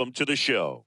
Welcome to the show.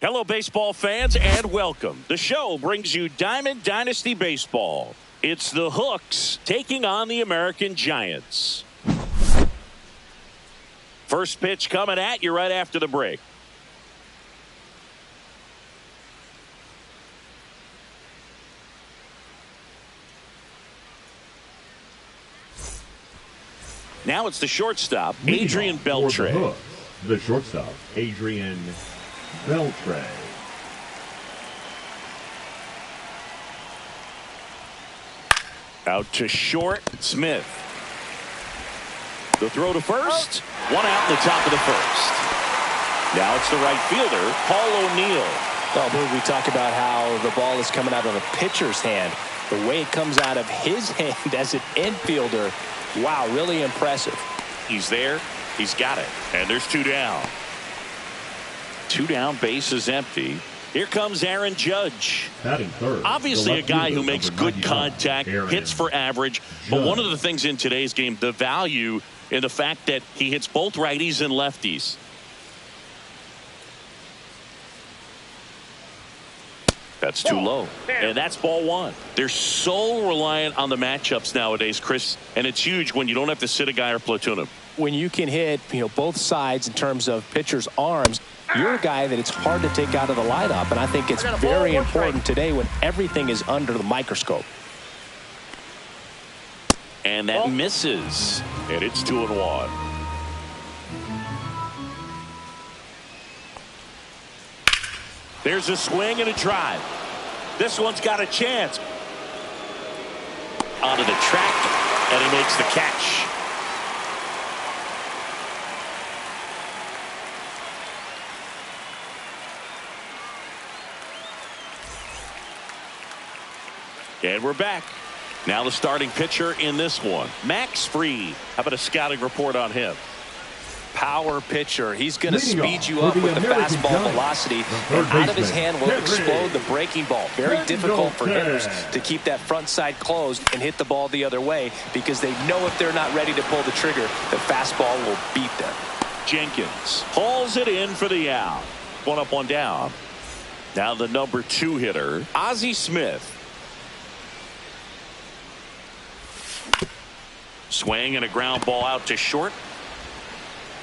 Hello, baseball fans, and welcome. The show brings you Diamond Dynasty Baseball. It's the Hooks taking on the American Giants. First pitch coming at you right after the break. Now it's the shortstop, Adrian Beltre. The shortstop, Adrian Beltre. Out to short, Smith. The throw to first. One out in the top of the first. Now it's the right fielder, Paul O'Neill. Well, Boog, we talk about how the ball is coming out of a pitcher's hand. the way it comes out of his hand as an infielder, wow, really impressive. He's there. He's got it. And there's 2 down. 2 down, base is empty. Here comes Aaron Judge. Batting third. Obviously a guy who makes number good 99, contact, Aaron hits for average. But Judge. one of the things in today's game, the value in the fact that he hits both righties and lefties. That's too low. And that's ball 1. They're so reliant on the matchups nowadays, Chris. And it's huge when you don't have to sit a guy or platoon him. When you can hit, both sides in terms of pitchers' arms, you're a guy that it's hard to take out of the lineup. And I think it's very important today when everything is under the microscope. And that misses. And it's 2-1. There's a swing and a drive. This one's got a chance. Onto the track, and he makes the catch. And we're back. Now the starting pitcher in this one, Max Fried. How about a scouting report on him? Power pitcher. He's going to Leading speed you off up for with the the American fastball Giants, velocity, the third and out of his baseman, hand will Henry. explode the breaking ball. Very difficult for hitters Hendrickson. to keep that front side closed and hit the ball the other way, because they know if they're not ready to pull the trigger, the fastball will beat them. Jenkins hauls it in for the out. 1 up, 1 down. Now the number 2 hitter, Ozzie Smith. Swing and a ground ball out to short.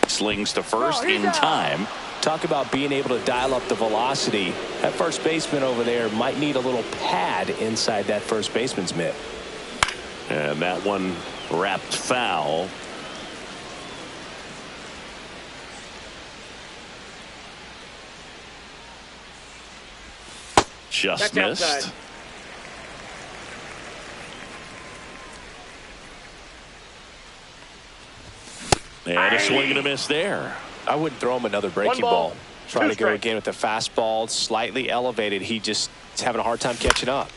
Slings to first in time. Talk about being able to dial up the velocity. That first baseman over there might need a little pad inside that first baseman's mitt. And that one wrapped foul. Just missed. Outside. And a swing and a miss there. I wouldn't throw him another breaking ball. Try to go again with the fastball, slightly elevated. He just is having a hard time catching up.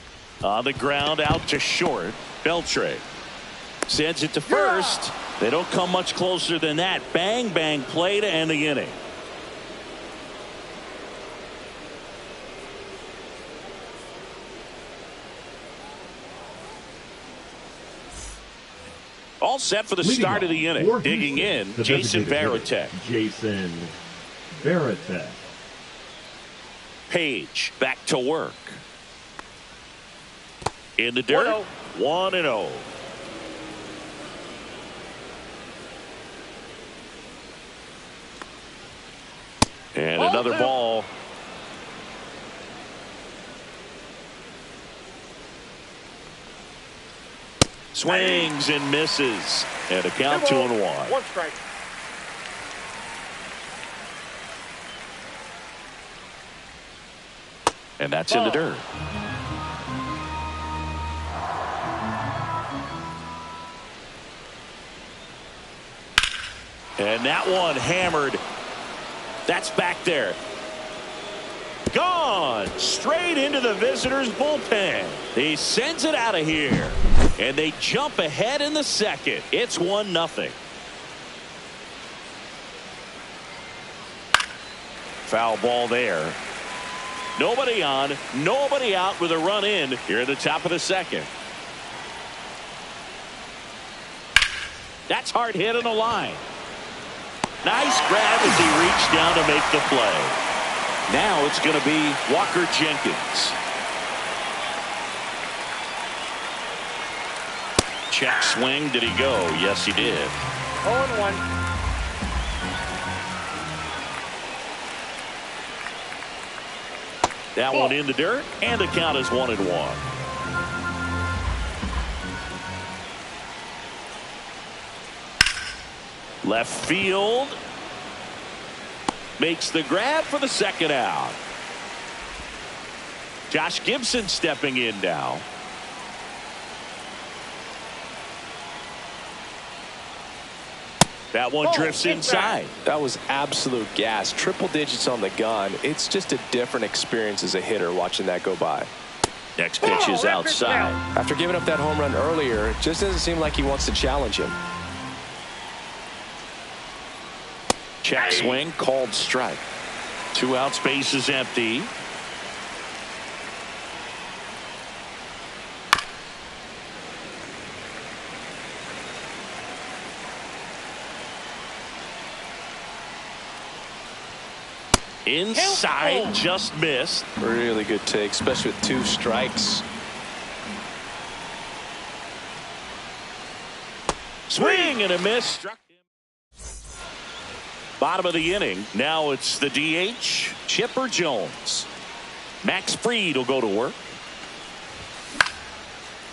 On the ground, out to short. Beltre sends it to first. They don't come much closer than that. Bang, bang play to end the inning. All set for the start of the inning. Digging in, Jason Varitek. Jason Varitek. Page back to work. In the dirt, 1-0. And another ball. Swings and misses. And a count 2-1. 1 strike. And that's in the dirt. And that one hammered. That's back there. Gone straight into the visitors' bullpen. He sends it out of here. And they jump ahead in the second. It's 1-0. Foul ball there. Nobody on, nobody out with a run in here at the top of the second. That's hard hit on the line. Nice grab as he reached down to make the play. Now it's going to be Walker Jenkins. Check swing. Did he go? Yes, he did. 0-1. That one in the dirt, and the count is 1-1. Left field. Makes the grab for the second out. Josh Gibson stepping in now. That one drifts inside. That was absolute gas. Triple digits on the gun. It's just a different experience as a hitter watching that go by. Next pitch is outside. After giving up that home run earlier, it just doesn't seem like he wants to challenge him. Check swing, called strike. 2 outs, base is empty. Inside, just missed. Really good take, especially with 2 strikes. Swing and a miss. Struck him. Bottom of the inning. Now it's the DH, Chipper Jones. Max Fried will go to work.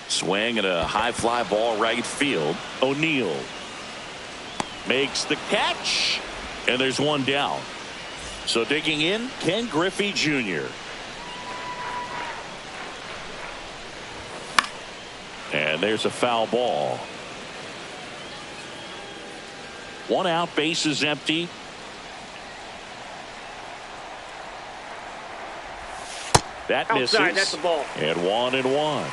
Swing and a high fly ball right field. O'Neill makes the catch, and there's 1 down. So digging in, Ken Griffey Jr. And there's a foul ball. 1 out, base is empty. That misses. Outside, that's the ball. And 1-1.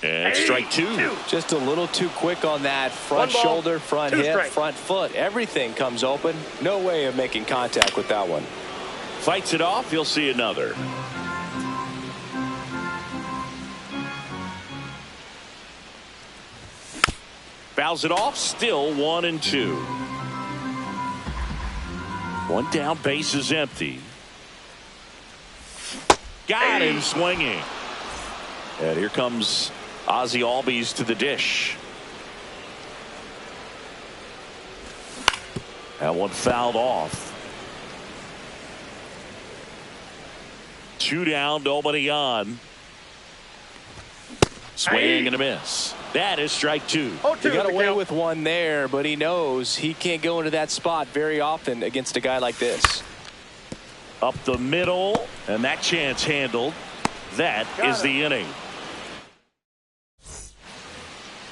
And strike 2. Just a little too quick on that. Front 1 ball, shoulder, front 2 hip, strikes. front foot. Everything comes open. No way of making contact with that one. Fights it off. You'll see another. Fouls it off. Still 1-2. 1 down. Base is empty. Got him swinging. And here comes Ozzie Albies to the dish. That one fouled off. 2 down, nobody on. Swing and a miss. That is strike 2. He got away with 1 there, but he knows he can't go into that spot very often against a guy like this. Up the middle, and that chance handled. That is the inning.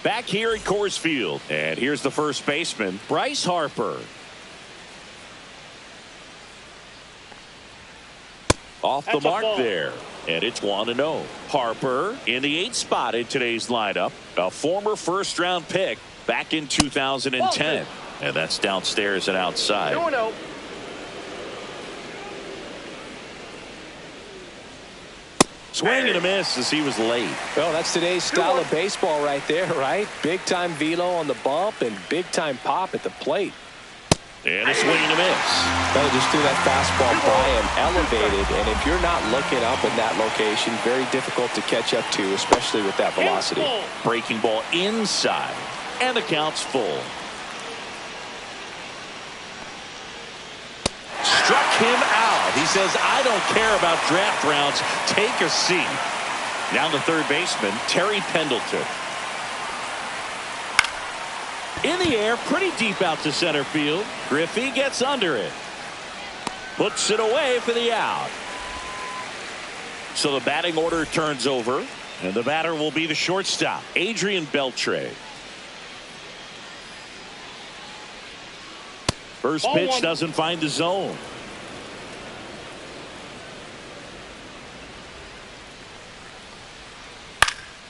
Back here at Coors Field, and here's the first baseman, Bryce Harper. Off the mark there, and it's 1-0. Harper in the 8th spot in today's lineup, a former first-round pick back in 2010, and that's downstairs and outside. 2-0. Swing and a miss as he was late. Well, that's today's style of baseball right there, right? Big-time velo on the bump and big-time pop at the plate. And a swing and a miss. Well, just threw that fastball by him, elevated, and if you're not looking up in that location, very difficult to catch up to, especially with that velocity. Breaking ball inside, and the count's full. Struck him out. He says, I don't care about draft rounds. Take a seat. Now the third baseman, Terry Pendleton. In the air, pretty deep out to center field. Griffey gets under it. Puts it away for the out. So the batting order turns over, and the batter will be the shortstop, Adrian Beltre. First pitch doesn't find the zone.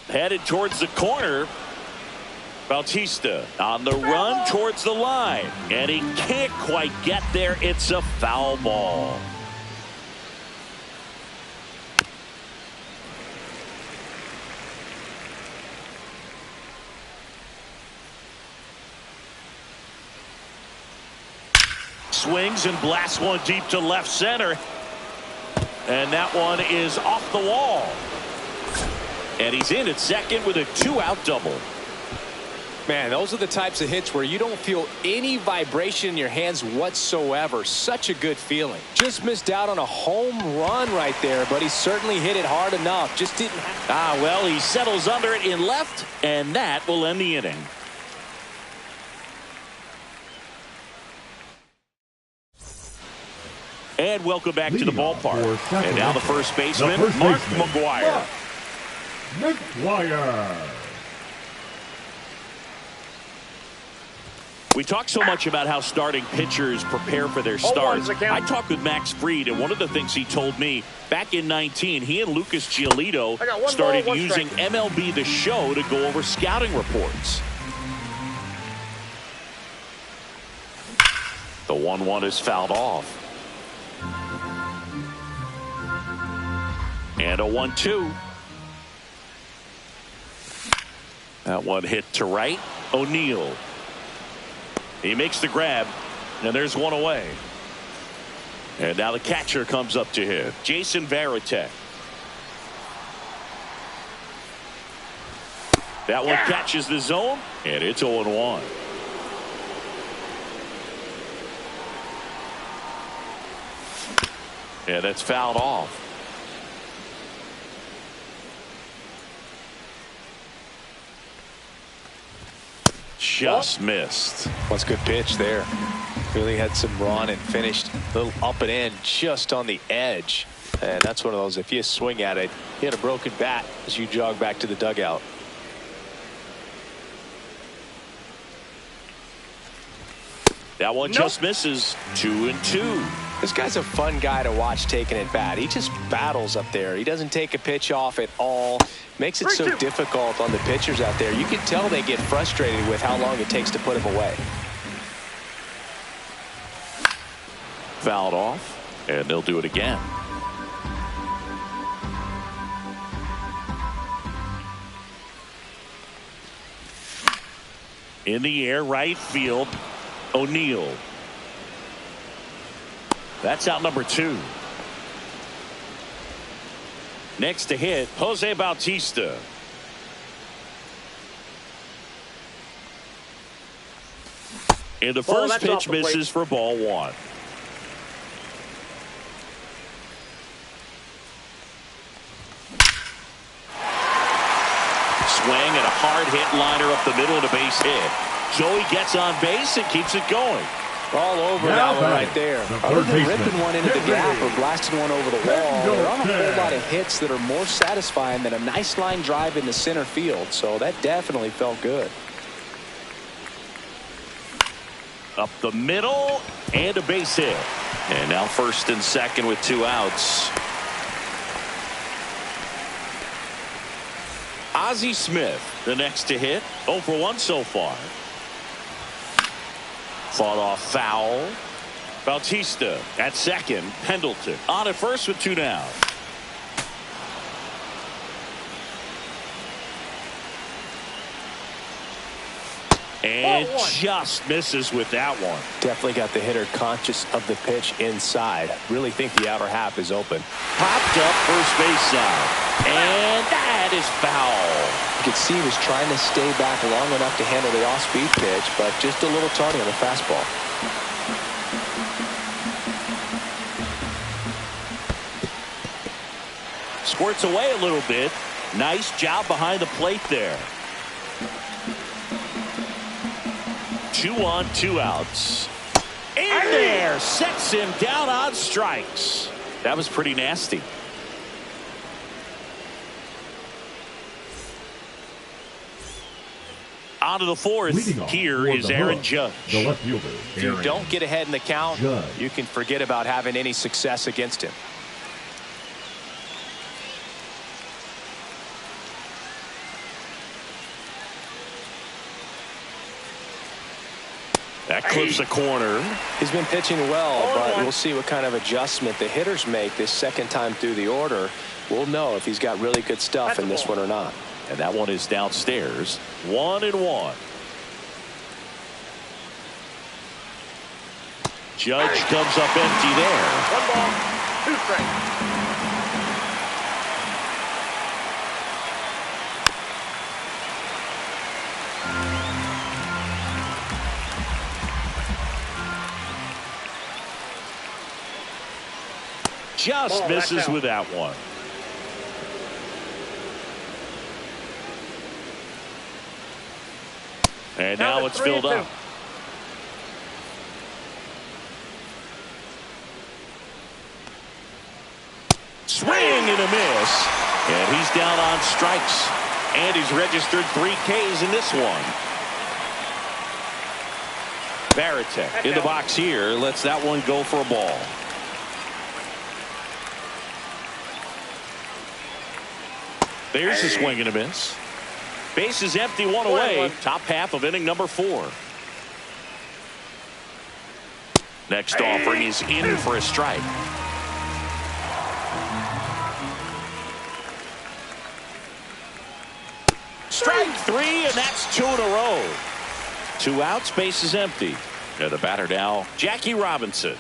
Headed towards the corner. Bautista on the run towards the line, and he can't quite get there. It's a foul ball. Swings and blasts one deep to left center, and that one is off the wall. And he's in at second with a 2-out double. Man, those are the types of hits where you don't feel any vibration in your hands whatsoever. Such a good feeling. Just missed out on a home run right there, but he certainly hit it hard enough. Just didn't have... well, he settles under it in left, and that will end the inning. And welcome back to the ballpark. And now the first baseman, Mark McGwire. We talk so much about how starting pitchers prepare for their Hold on, starts. Zakel. I talked with Max Fried, and one of the things he told me back in 19, he and Lucas Giolito I got one started ball, one using strike. MLB The Show to go over scouting reports. The 1-1 is fouled off. And a 1-2. That one hit to right. O'Neill. He makes the grab, and there's one away. And now the catcher comes up to him, Jason Varitek. That one catches the zone, and it's 0-1. And that's fouled off. Just missed. What's a good pitch there. Really had some run and finished a little up and in just on the edge. And that's one of those, if you swing at it, you had a broken bat as you jog back to the dugout. That one just misses. 2-2. This guy's a fun guy to watch taking at bat. He just battles up there. He doesn't take a pitch off at all. Makes it so difficult on the pitchers out there. You can tell they get frustrated with how long it takes to put him away. Fouled off, and they'll do it again. In the air, right field, O'Neill. That's out number 2. Next to hit, Jose Bautista. And the first that's off pitch the plate. misses for ball 1. Swing and a hard hit liner up the middle and a base hit. Joey gets on base and keeps it going. All over Now that one batting, right there. the Other third than baseman, ripping one into the Henry. gap or blasting one over the wall, there aren't a whole Henry. lot of hits that are more satisfying than a nice line drive into center field. So that definitely felt good. Up the middle and a base hit. And now first and second with 2 outs. Ozzie Smith, the next to hit. 0 for 1 so far. Fought off foul. Bautista at second. Pendleton on at first with 2 down. And just misses with that one. Definitely got the hitter conscious of the pitch inside. Really think the outer half is open. Popped up first base side. And that is foul. You could see he was trying to stay back long enough to handle the off-speed pitch, but just a little tardy on the fastball. Squirts away a little bit. Nice job behind the plate there. 2 on, 2 outs. In there, sets him down on strikes. That was pretty nasty. On to the 4th. Leading off Here for is the Aaron Hooks, Judge. The left fielder. If you Aaron don't get ahead in the count, Judge. you can forget about having any success against him. That clips the corner. He's been pitching well, but 0-1. we'll see what kind of adjustment the hitters make this second time through the order. We'll know if he's got really good stuff That's in a this ball. one or not. And that one is downstairs. 1-1. Judge comes up empty there. 1 ball, 2 strikes. Just Ball, that's misses out. with that one. And now it's filled up. Swing and a miss. And he's down on strikes. And he's registered 3 Ks in this one. Varitek in the box here. Lets that one go for a ball. There's a swing and a miss. Base is empty, one away. Top half of inning number 4. Next offering is in for a strike. Strike 3, and that's 2 in a row. 2 outs, base is empty. And the batter now, Jackie Robinson.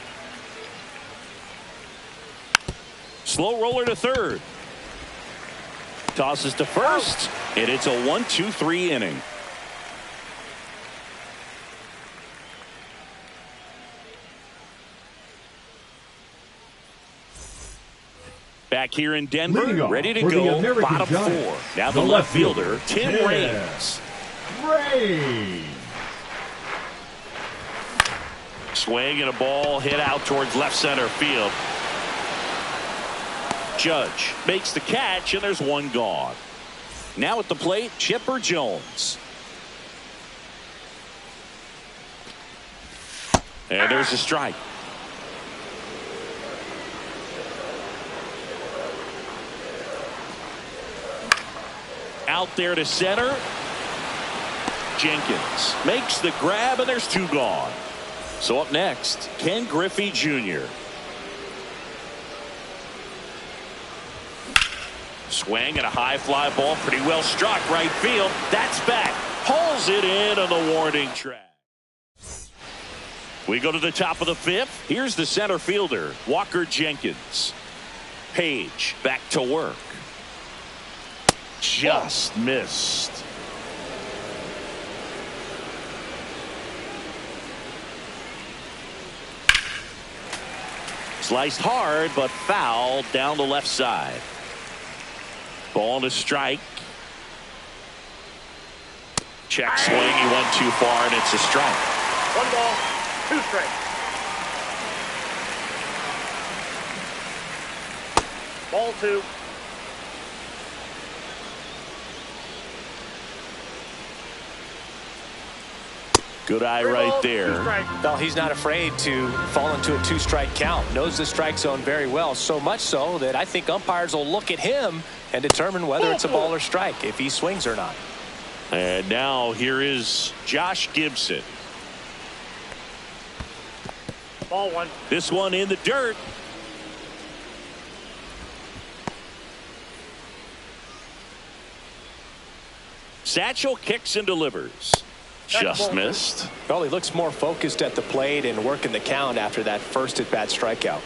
Slow roller to third. Tosses to first, and it's a 1-2-3 inning. Back here in Denver, ready to go, bottom 4. Now the left fielder, Tim Raines. Swing and a ball hit out towards left center field. Judge makes the catch, and there's one gone. Now at the plate, Chipper Jones. And there's a strike. Out there to center. Jenkins makes the grab, and there's 2 gone. So up next, Ken Griffey Jr. Swing and a high fly ball, pretty well struck right field. That's back. Pulls it in on the warning track. We go to the top of the 5th. Here's the center fielder, Walker Jenkins. Page back to work. Just missed. Sliced hard, but foul down the left side. Ball to strike. Check swing. He went too far, and it's a strike. 1 ball, 2 strikes. Ball 2. Good eye right there. Well, he's not afraid to fall into a 2-strike count. Knows the strike zone very well. So much so that I think umpires will look at him and determine whether it's a ball or strike, if he swings or not. And now here is Josh Gibson. Ball 1. This one in the dirt. Satchel kicks and delivers. Just missed. Well, he looks more focused at the plate and working the count after that first at-bat strikeout.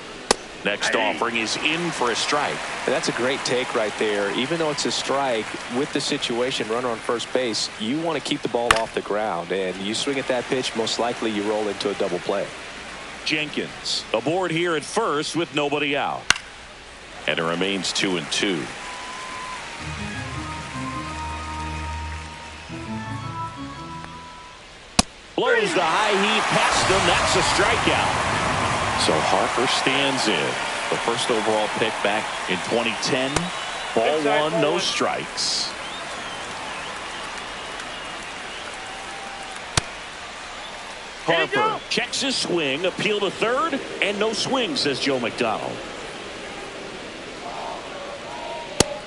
Next offering is in for a strike. And that's a great take right there. Even though it's a strike, with the situation, runner on first base, you want to keep the ball off the ground. And you swing at that pitch, most likely you roll into a double play. Jenkins aboard here at first with nobody out. And it remains 2-2. Blows the high heat past him. That's a strikeout. So Harper stands in. The first overall pick back in 2010. Ball 1, no strikes. Harper checks his swing, appeal to third, and no swing, says Joe McDonald.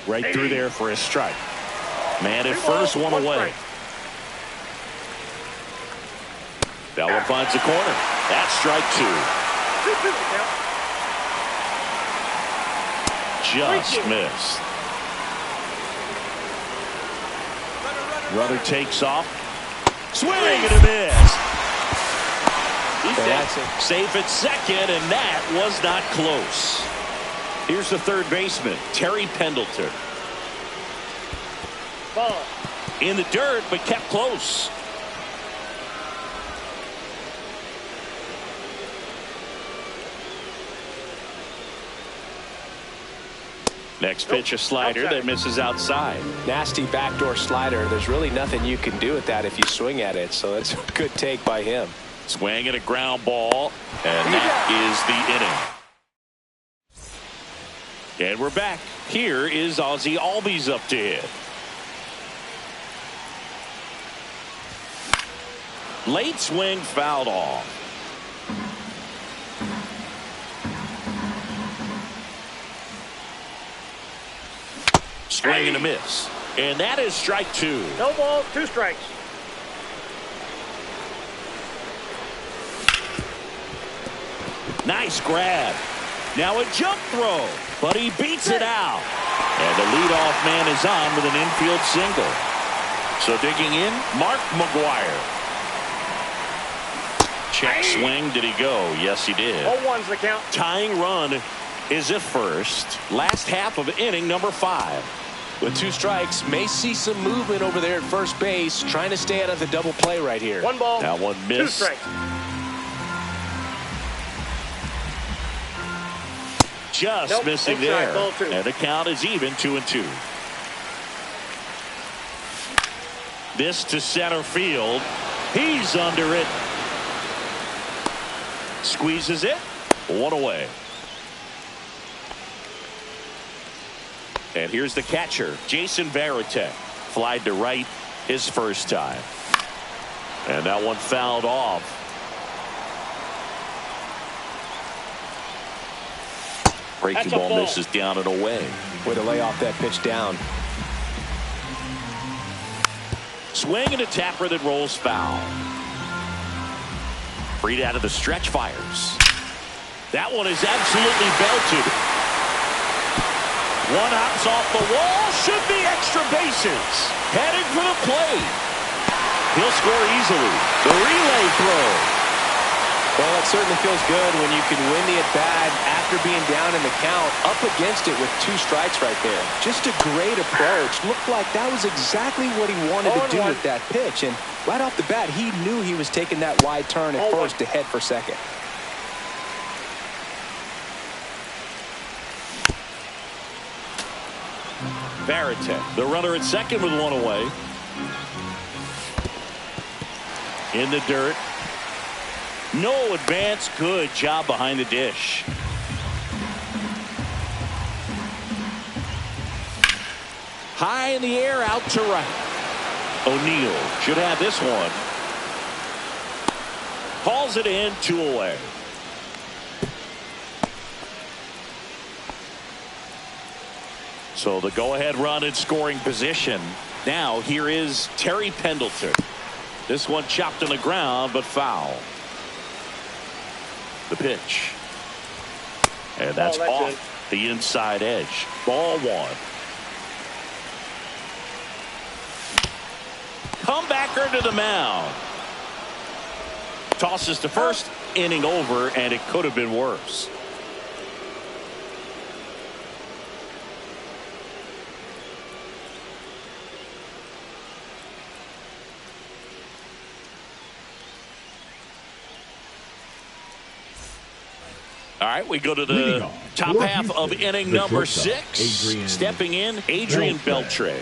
Right through there for a strike. Man at first, 1 away. That one finds the corner. That's strike 2. Just missed. Runner takes off. Swing and a miss. Safe at second, and that was not close. Here's the third baseman, Terry Pendleton. Ball. In the dirt, but kept close. Next pitch, a slider that misses outside. Nasty backdoor slider. There's really nothing you can do with that if you swing at it. So it's a good take by him. Swing and a ground ball, and that is the inning. And we're back. Here is Ozzie Albies up to hit. Late swing fouled off. Swing and a miss. And that is strike two. No balls, 2 strikes. Nice grab. Now a jump throw, but he beats it out. And the leadoff man is on with an infield single. So digging in, Mark McGwire. Check swing. Did he go? Yes, he did. 0-1's the count. Tying run is at first. Last half of inning number 5. With 2 strikes, may see some movement over there at first base, trying to stay out of the double play right here. 1 ball. That one 2 missed. strikes. Just Nope, missing inside, there. ball 2. And the count is even, 2-2. This to center field. He's under it. Squeezes it. 1 away. And here's the catcher, Jason Varitek. Flied to right his first time. And that one fouled off. Breaking ball misses down and away. Way to lay off that pitch down. Swing and a tapper that rolls foul. Freed out of the stretch, fires. That one is absolutely belted. One hops off the wall. Should be extra bases. Heading for the plate. He'll score easily. The relay throw. Well, it certainly feels good when you can win the at-bat after being down in the count, up against it with 2 strikes right there. Just a great approach. Looked like that was exactly what he wanted to do with that pitch. And right off the bat, he knew he was taking that wide turn at first to head for second. Varitek, the runner at second with 1 away. In the dirt. No advance. Good job behind the dish. High in the air, out to right. O'Neill should have this one. Hauls it in, 2 away. So the go-ahead run in scoring position. Now here is Terry Pendleton. This one chopped on the ground, but foul. The pitch. And that's off the inside edge. Ball 1. Comebacker to the mound. Tosses to first. Inning over, and it could have been worse. All right, we go to the top half of inning number 6. Stepping in, Adrian Beltre.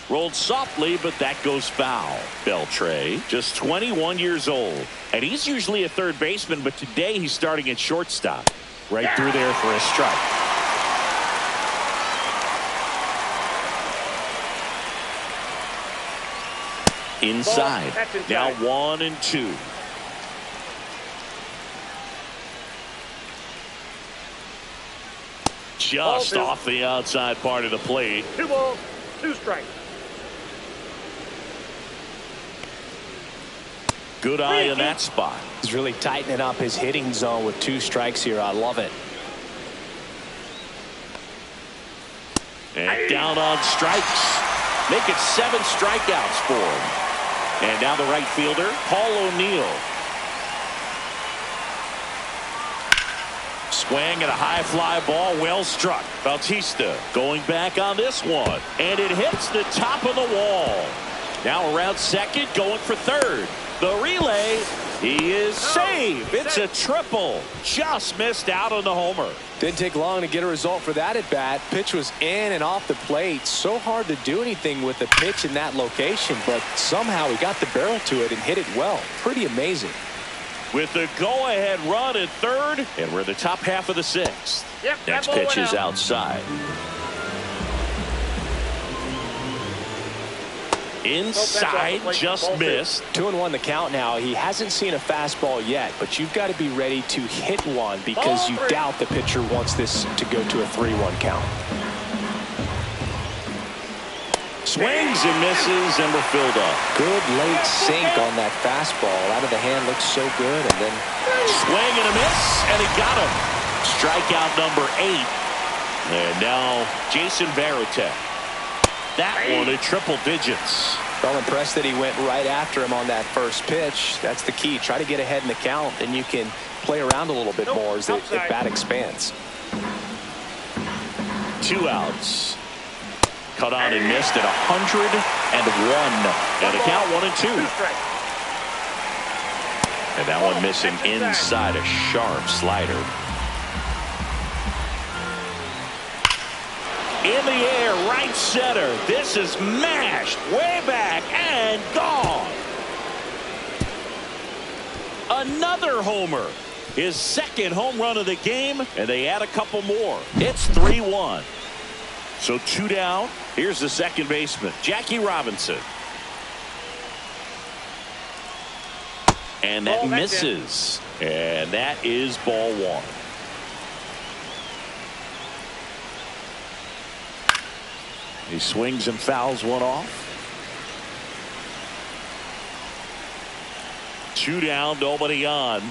Rolled softly, but that goes foul. Beltre, just 21 years old. And he's usually a third baseman, but today he's starting at shortstop. Right through there for a strike. Inside. Now 1-2. Just Ball 2. off the outside part of the plate. 2 balls, 2 strikes. Good eye in that spot. He's really tightening up his hitting zone with 2 strikes here. I love it. And down on strikes. Make it 7 strikeouts for him. And now the right fielder, Paul O'Neill. Swing at a high fly ball, well struck. Bautista going back on this one. And it hits the top of the wall. Now around second, going for third. The relay, he is safe. It's a triple. Just missed out on the homer. Didn't take long to get a result for that at bat. Pitch was in and off the plate. So hard to do anything with the pitch in that location, but somehow he got the barrel to it and hit it well. Pretty amazing. With the go-ahead run at third, and we're in the top half of the 6th. Yep, Next that ball pitch went is out. outside. Inside, just missed. 2-1 the count now. He hasn't seen a fastball yet, but you've got to be ready to hit one because you doubt the pitcher wants this to go to a 3-1 count. Swings and misses, and we're filled up. Good late sink on that fastball. Out of the hand looks so good, and then Swing and a miss, and he got him. Strikeout number 8. And now Jason Varitek. That one at triple digits. well, impressed that he went right after him on that first pitch. That's the key. Try to get ahead in the count, and you can play around a little bit more as the bat expands. 2 outs. Cut on and missed at 101. And the count 1-2. 2 strikes. And that one missing inside, a sharp slider. In the air, right center. This is mashed way back and gone. Another homer. His 2nd home run of the game, and they add a couple more. It's 3-1. So 2 down. Here's the second baseman, Jackie Robinson. And that misses. And that is ball 1. He swings and fouls one off. 2 down, nobody on.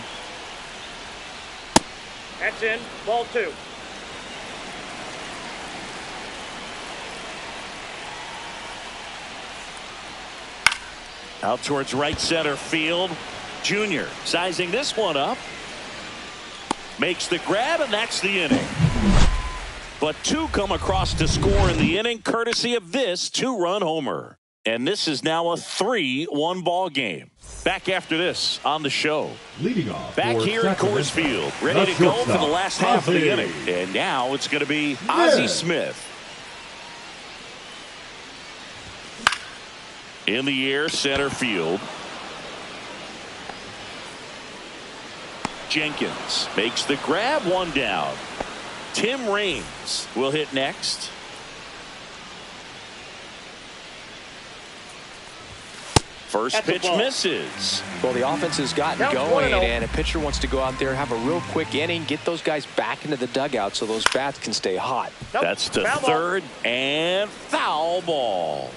That's in. Ball 2. Out towards right center field. Junior sizing this one up. Makes the grab, and that's the inning. But 2 come across to score in the inning, courtesy of this 2-run homer. And this is now a 3-1 ball game. Back after this on the show. Leading off Back for here at Sacramento, Coors Field, ready the to go for the shortstop, last half of the Ozzie. inning. And now it's going to be Ozzie Smith. In the air, center field. Jenkins makes the grab, 1 down. Tim Raines will hit next. First That's a pitch ball. misses. Well, the offense has gotten Counts going, 1-0. and a pitcher wants to go out there, have a real quick inning, get those guys back into the dugout so those bats can stay hot. Nope. That's to Foul ball. third, and foul ball.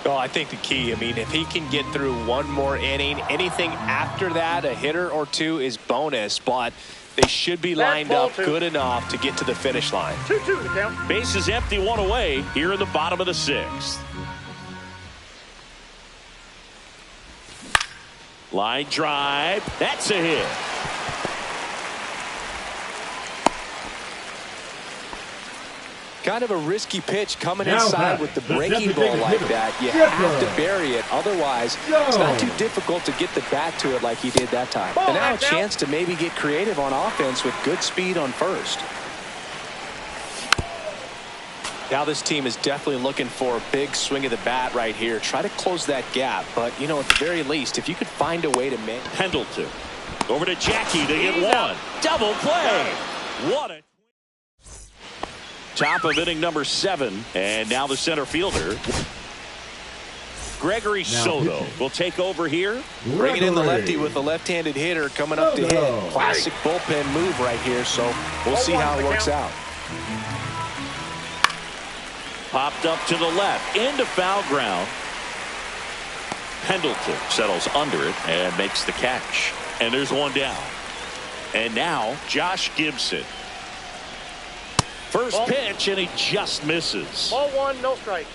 Well, I think the key, I mean, if he can get through 1 more inning, anything after that, a hitter or 2 is bonus, but they should be lined ball up 2. good enough to get to the finish line. 2-2 the count. Base is empty, 1 away here in the bottom of the 6th. Line drive. That's a hit. Kind of a risky pitch coming Now inside batting, with the the breaking designated ball like hitter, that. You Jeff have to Burr. bury it. Otherwise, it's not too difficult to get the bat to it like he did that time. Ball, And now a that's out. chance to maybe get creative on offense with good speed on first. Now this team is definitely looking for a big swing of the bat right here. Try to close that gap. But, you know, at the very least, if you could find a way to make Pendleton. Over to Jackie to get He's 1. out. Double play. What a top of inning number 7. And now the center fielder. Gregory Soto pitching. will take over here. Bringing in the Gregory lefty with the left-handed hitter coming up to Soto. hit. Classic bullpen move right here, so we'll see how it works out. Popped up to the left into foul ground. Pendleton settles under it and makes the catch. And there's one down. And now Josh Gibson. First pitch, and he just misses. Ball 1, no strike.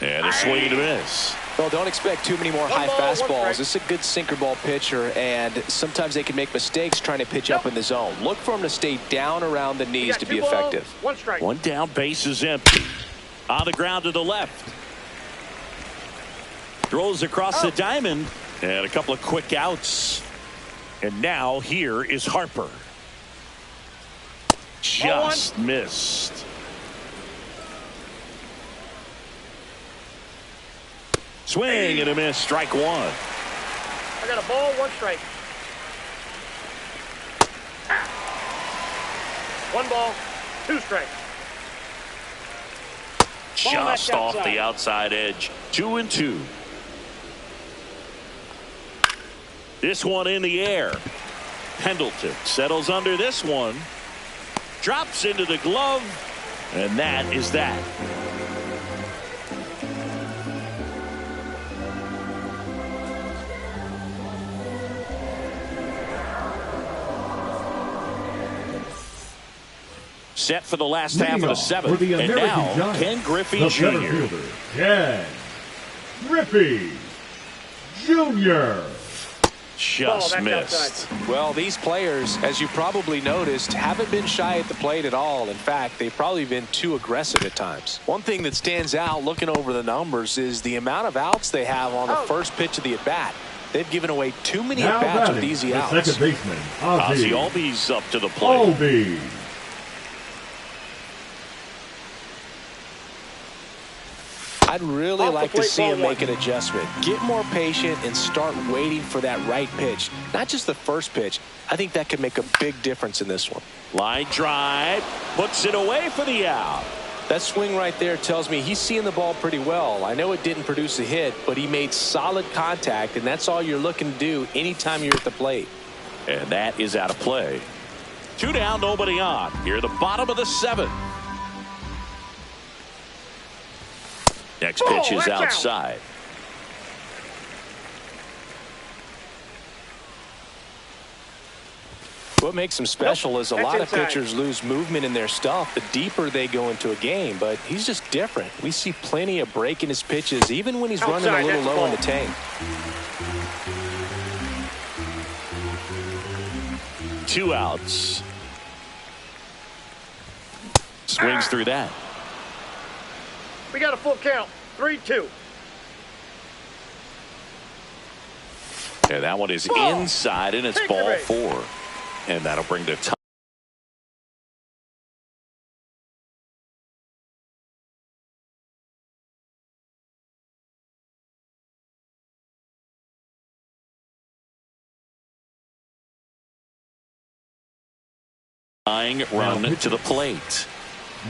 And a swing and a miss. Well, don't expect too many more high ball, one fastballs. strike. This is a good sinker ball pitcher, and sometimes they can make mistakes trying to pitch up in the zone. Look for him to stay down around the You knees got to 2 be balls, effective. 1 strike. One down, base is empty. On the ground to the left. Throws across the diamond. And a couple of quick outs. And now here is Harper. Just missed. Swing and a miss. Strike one. I got a ball, 1 strike. 1 ball, 2 strikes. Just off the outside edge. 2-2. This one in the air. Pendleton settles under this one. Drops into the glove. And that is that. Set for the last half of the seventh. And And now, Giants, Ken Griffey the Jr. center fielder, Ken Griffey Jr. Just back missed. outside. Well, these players, as you probably noticed, haven't been shy at the plate at all. In fact, they've probably been too aggressive at times. One thing that stands out looking over the numbers is the amount of outs they have on the first pitch of the at-bat. They've given away too many Now at-bats with batting, easy the outs. second baseman, Ozzie Ozzie Albies up to the plate. Albies. I'd really Off the like to plate, see ball him 1. make an adjustment. Get more patient and start waiting for that right pitch. Not just the first pitch. I think that could make a big difference in this one. Line drive. Puts it away for the out. That swing right there tells me he's seeing the ball pretty well. I know it didn't produce a hit, but he made solid contact, and that's all you're looking to do anytime you're at the plate. And that is out of play. 2 down, nobody on. Here at the bottom of the seventh. Next pitch is that's out. outside. What makes him special is a that's lot of inside. pitchers lose movement in their stuff the deeper they go into a game, but he's just different. We see plenty of break in his pitches, even when he's running a Outside, little that's low in the the tank. 2 outs. Swings through that. We got a full count. 3-2. And that one is Ball. inside, and it's Victory. ball 4. And that'll bring the top. Run to the plate.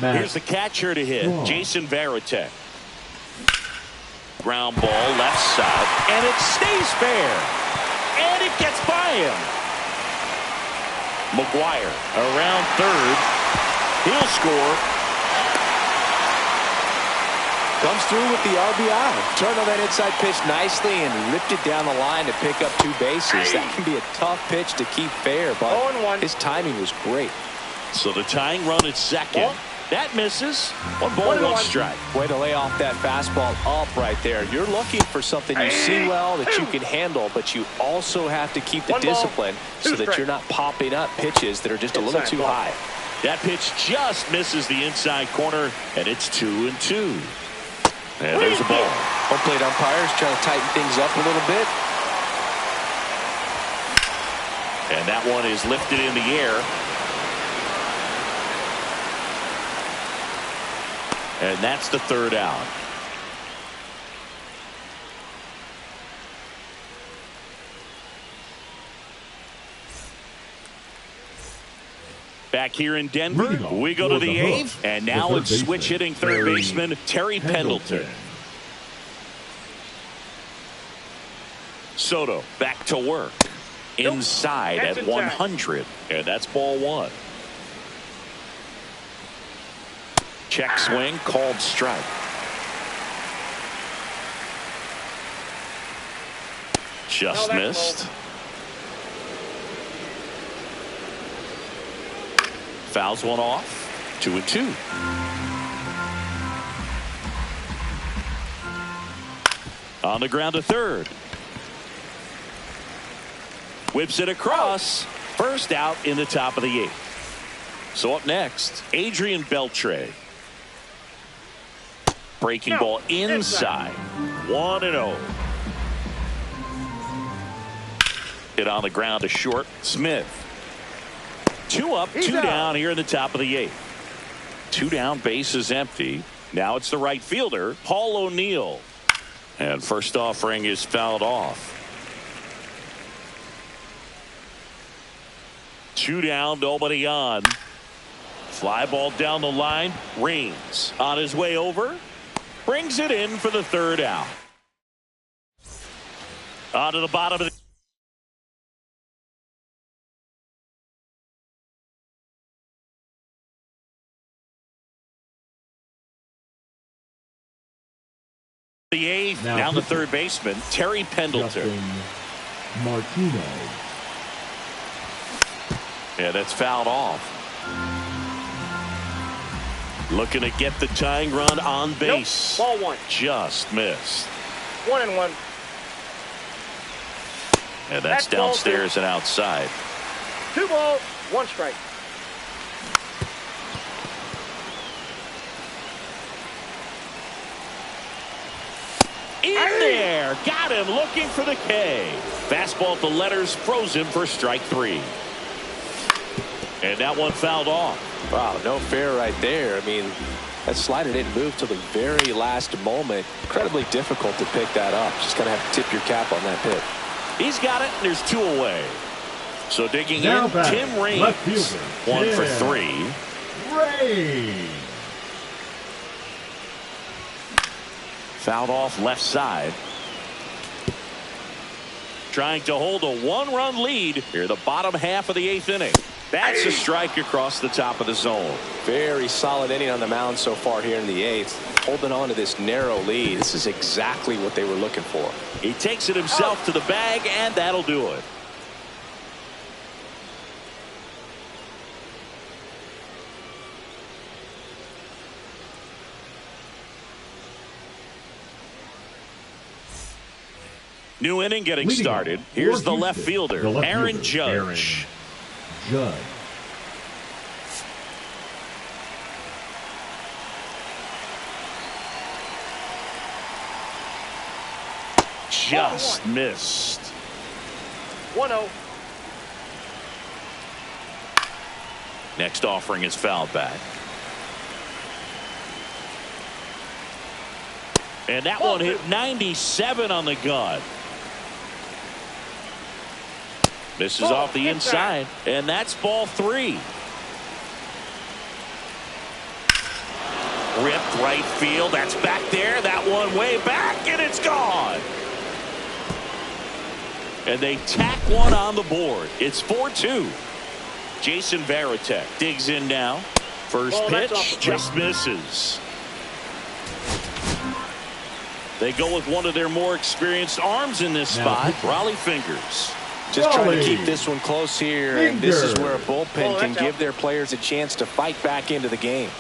Matt Here's the catcher to hit, Braun. Jason Varitek. Ground ball left side, and it stays fair. And it gets by him. McGuire around third. He'll score. Comes through with the RBI. Turned on that inside pitch nicely and ripped it down the line to pick up 2 bases. That can be a tough pitch to keep fair, but 0-1. his timing was great. So the tying run at second. Ball. That misses. 1 ball, 1 strike. Way to lay off that fastball up right there. You're looking for something you see well that you can handle, but you also have to keep the 1 ball, discipline 2 so that strikes. you're not popping up pitches that are just a little Inside too ball. high. That pitch just misses the inside corner, and it's 2-2. And there's a ball. Home plate umpires trying to tighten things up a little bit. And that one is lifted in the air. And that's the 3rd out. Back here in Denver, we go to the eighth, and now it's switch hitting third baseman Terry Pendleton. Soto back to work. Inside at 100, and that's ball one. Check swing, called strike. Just missed. Fouls one off. 2-2. On the ground to third. Whips it across. First out in the top of the eighth. So up next, Adrian Beltre. Breaking ball inside. 1-0. Hit on the ground to short. Smith. 2 up, 2 down here in the top of the eighth. 2 down, bases empty. Now it's the right fielder, Paul O'Neill. And first offering is fouled off. 2 down, nobody on. Fly ball down the line. Raines on his way over. Brings it in for the third out. On to the bottom of the eighth. Now the third baseman, Terry Pendleton. Martinez. Yeah, that's fouled off. Looking to get the tying run on base. Nope. Ball one. Just missed. 1-1. And that's downstairs and outside. 2 balls, 1 strike. In there. Got him looking for the K. Fastball at the letters, frozen for strike 3. And that one fouled off. Wow, no fair right there. I mean, that slider didn't move till the very last moment. Incredibly difficult to pick that up. Just going to have to tip your cap on that pitch. He's got it, and there's 2 away. So digging Now in, back, Tim Raines. left fielder, 1 for 3. Raines. Fouled off left side. Trying to hold a 1-run lead here the bottom half of the 8th inning. That's a strike across the top of the zone. Very solid inning on the mound so far here in the 8th. Holding on to this narrow lead. This is exactly what they were looking for. He takes it himself to the bag, and that'll do it. New inning getting Leading started. off Here's for the left Houston, fielder, the left Aaron fielder, Judge. Judge. Just missed. 1-0. Next offering is fouled back. And that one hit 97 on the gun. Misses off the inside, and that's ball 3. Ripped right field. That's back there. That one way back, and it's gone. And they tack one on the board. It's 4-2. Jason Varitek digs in now. First pitch just misses. They go with one of their more experienced arms in this spot, Raleigh Fingers. Just trying to keep this one close here, and this is where a bullpen can give their players a chance to fight back into the game.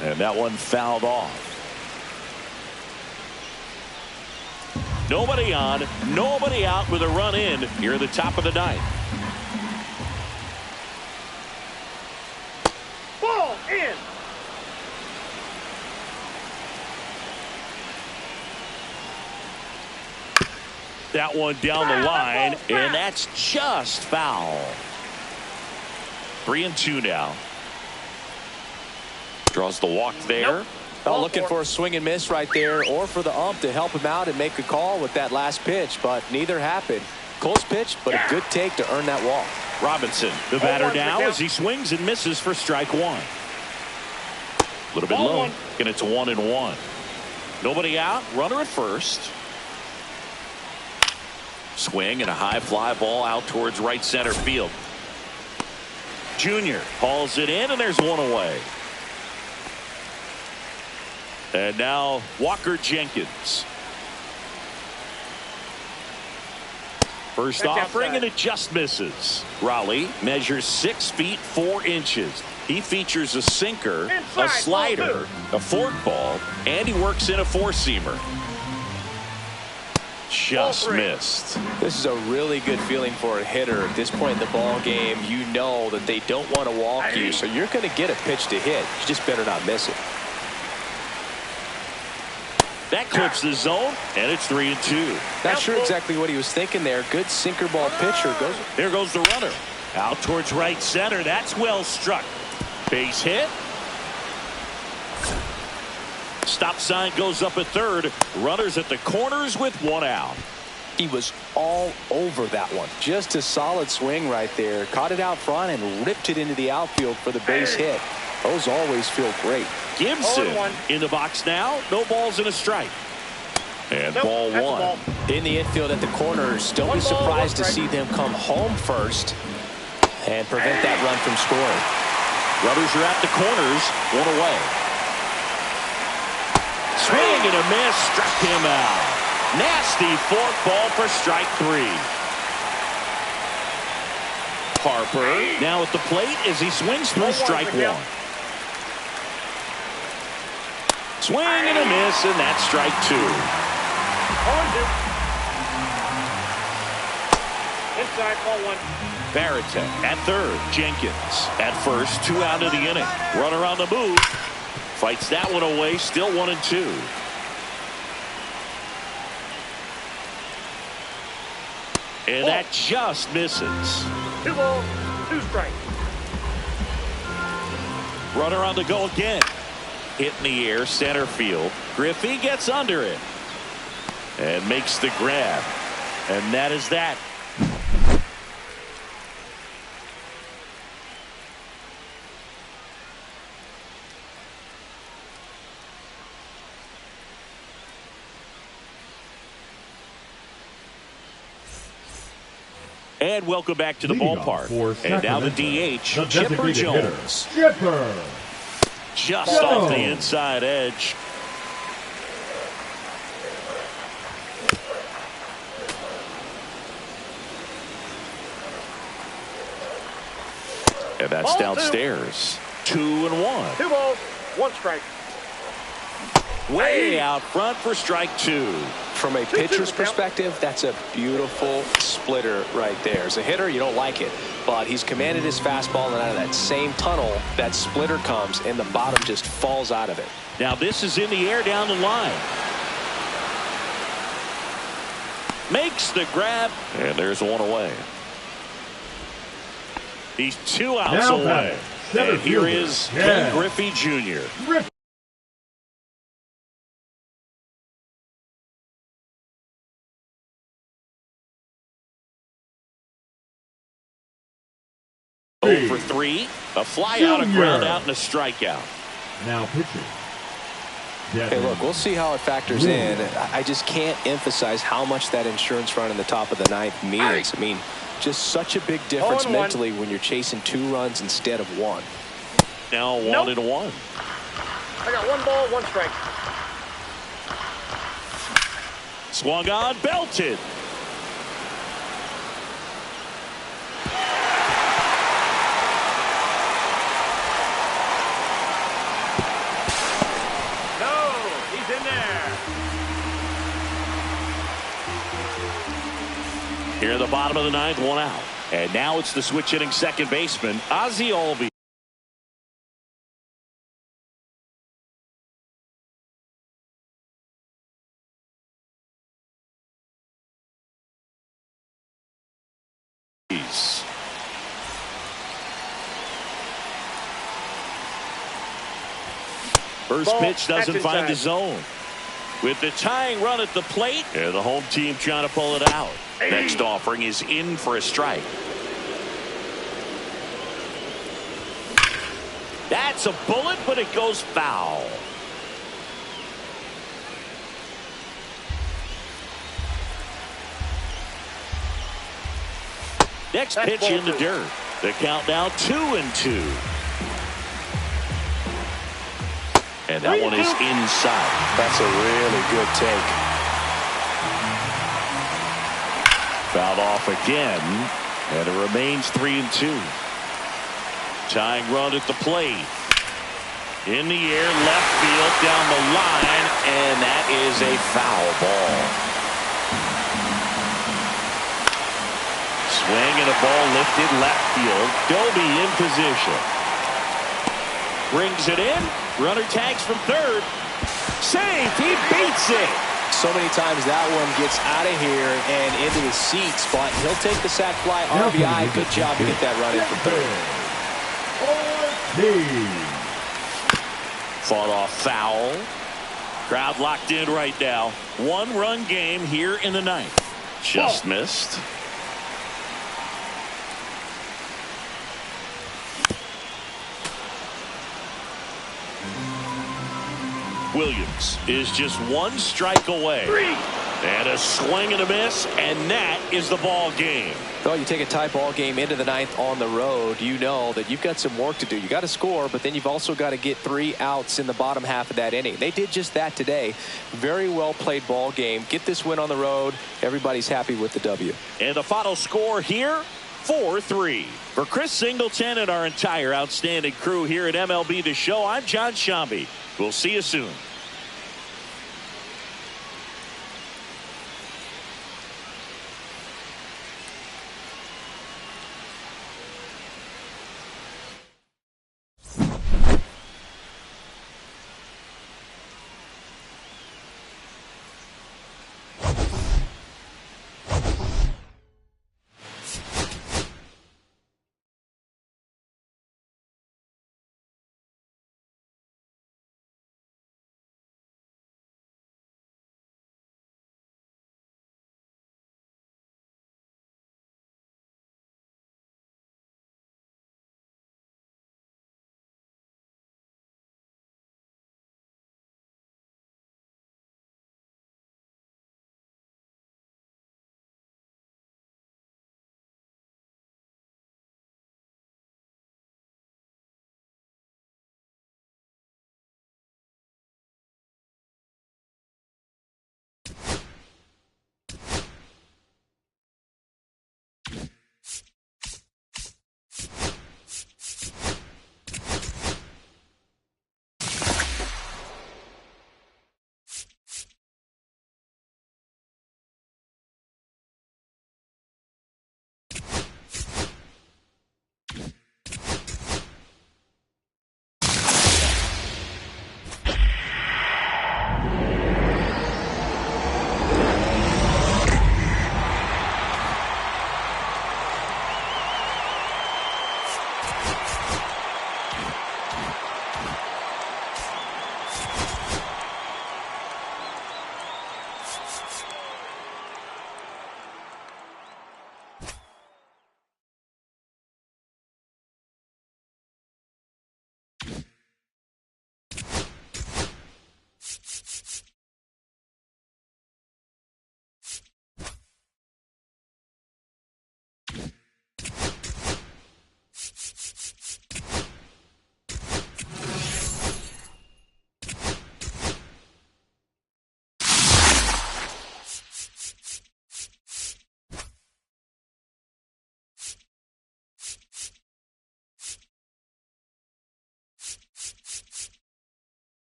And that one fouled off. Nobody on, nobody out with a run in here at the top of the 9th. Ball in. That one down the line, and that's just foul. 3-2 now. Draws the walk there. Nope. Well, looking for a swing and miss right there, or for the ump to help him out and make a call with that last pitch, but neither happened. Close pitch, but a good take to earn that walk. Robinson, the batter now as he swings and misses for strike one. A little bit low, and it's 1-1. Nobody out, runner at first. Swing and a high fly ball out towards right center field. Junior hauls it in, and there's one away. And now Walker Jenkins. First offering, and it just misses. Raleigh measures 6 feet 4 inches. He features a sinker, a slider, a forkball, and he works in a four-seamer. Just missed. This is a really good feeling for a hitter at this point in the ball game. You know that they don't want to walk you, so you're going to get a pitch to hit. You just better not miss it. That clips the zone, and it's 3-2. Not sure exactly what he was thinking there. Good sinker ball pitcher. There goes the runner. Out towards right center. That's well struck. Base hit. Stop sign goes up at third. Runners at the corners with one out. He was all over that one. Just a solid swing right there. Caught it out front and ripped it into the outfield for the base hit. Those always feel great. Gibson in the box now. No balls and a strike. And ball one. In the infield at the corners. Don't be surprised to see them come home first and prevent that run from scoring. Runners are at the corners. One away. Swing and a miss. Struck him out. Nasty fork ball for strike 3. Harper now at the plate as he swings through strike 1. Swing and a miss, and that's strike 2. Inside, ball 1. Barrett at third. Jenkins at first. 2 out of the inning. Runner on the move. Fights that one away. Still 1-2. And that just misses. 2 balls, 2 strikes. Runner on the go again. Hit in the air, center field. Griffey gets under it and makes the grab. And that is that. And welcome back to the ballpark. And now the DH, Chipper Jones. Chipper. Just off the inside edge. And that's downstairs. 2-1. 2 balls, 1 strike. Way out front for strike 2. From a pitcher's perspective, that's a beautiful splitter right there. As a hitter, you don't like it, but he's commanded his fastball, and out of that same tunnel, that splitter comes, and the bottom just falls out of it. Now this is in the air down the line. Makes the grab, and there's one away. He's 2 outs away. And here is Ken Griffey Jr. For 3, a fly out, a ground out, and a strikeout. Now pitching. Hey, look, we'll see how it factors in. I just can't emphasize how much that insurance run in the top of the 9th means. I mean, just such a big difference mentally when you're chasing 2 runs instead of 1. Now 1-1. I got 1 ball, 1 strike. Swung on, belted. Here in the bottom of the 9th, 1 out. And now it's the switch hitting second baseman, Ozzie Albies. First pitch doesn't find the zone. with the tying run at the plate, and the home team trying to pull it out. Next offering is in for a strike. That's a bullet, but it goes foul. Next pitch in the dirt. The count now 2-2. And that one is inside. That's a really good take. Fouled off again, and it remains 3-2. Tying run at the plate. In the air, left field, down the line, and that is a foul ball. Swing and a ball lifted left field. Doby in position. Brings it in. Runner tags from third. Saved. He beats it. So many times that one gets out of here and into the seat spot. He'll take the sac fly, RBI. Good job to get that run in from third. Fought off foul. Crowd locked in right now. 1-run game here in the ninth. Just missed. Williams is just 1 strike away. And a swing and a miss, and that is the ball game. Well, you take a tie ball game into the ninth on the road, you know that you've got some work to do. You got to score, but then you've also got to get 3 outs in the bottom half of that inning. They did just that today. Very well played ball game. Get this win on the road. Everybody's happy with the W. And the final score here, 4-3. For Chris Singleton and our entire outstanding crew here at MLB The Show, I'm John Shambi. We'll see you soon.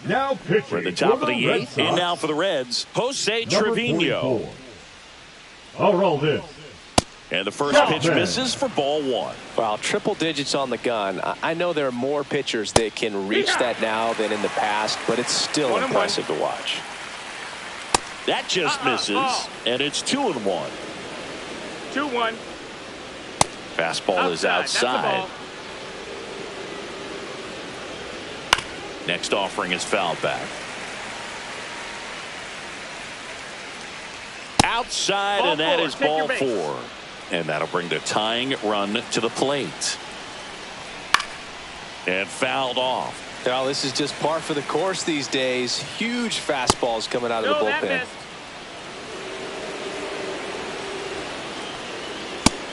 Now pitching. We're at the top of the Red eighth. Sox, And now for the Reds, Jose number Trevino. 44. I'll roll this. And the first pitch misses for ball one. Wow, triple digits on the gun. I know there are more pitchers that can reach that now than in the past, but it's still impressive to watch. That just misses, and it's 2-1. 2-1. Fastball is outside. Next offering is fouled back. Outside, and that is ball four. And that'll bring the tying run to the plate. And fouled off. Now, this is just par for the course these days. Huge fastballs coming out of the bullpen.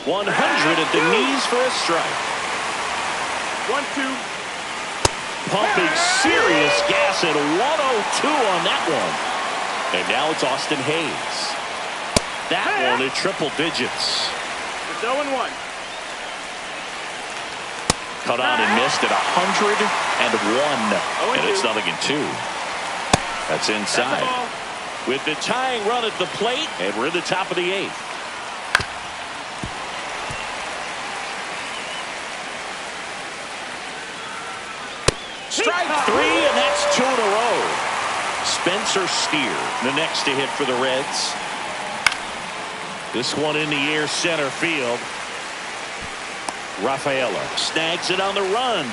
100 at the knees for a strike. 1-2. Pumping serious gas at 102 on that one. And now it's Austin Hayes. That one at triple digits. It's 0-1. Cut on and missed at 101. And it's 0-2. That's inside. With the tying run at the plate, and we're at the top of the eighth. Strike three, and that's 2 in a row. Spencer Steer, the next to hit for the Reds. This one in the air center field. Rafaela snags it on the run.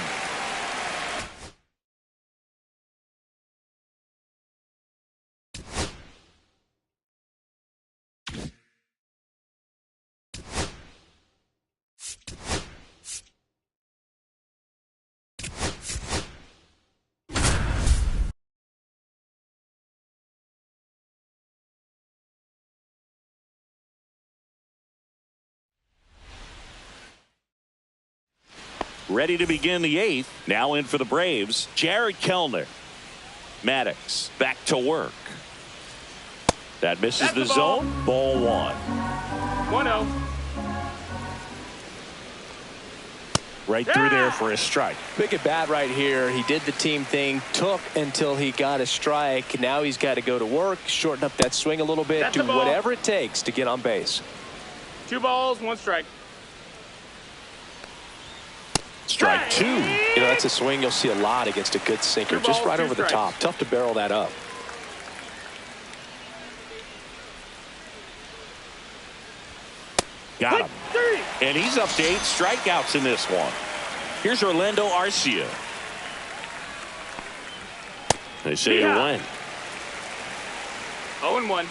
Ready to begin the eighth. Now in for the Braves, Jared Kellner. Maddox back to work. That misses the zone. Ball one. 1-0. Right through there for a strike. Big at bat right here. He did the team thing, took until he got a strike. Now he's got to go to work, shorten up that swing a little bit, do whatever it takes to get on base. 2 balls, 1 strike. Strike two. You know, that's a swing you'll see a lot against a good sinker. Just right over the top. Tough to barrel that up. Got him. And he's up to 8 strikeouts in this one. Here's Orlando Arcia. They say a win. 0-1.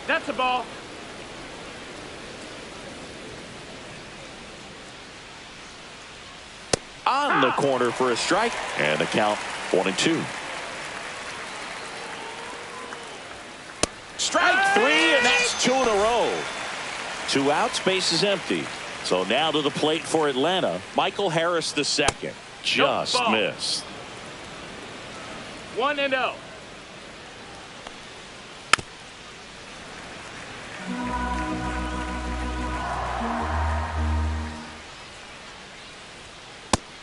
That's a ball. On the corner for a strike. And the count 1-2. Strike three, and that's 2 in a row. 2 outs, base is empty. So now to the plate for Atlanta. Michael Harris II. Just missed. 1-0.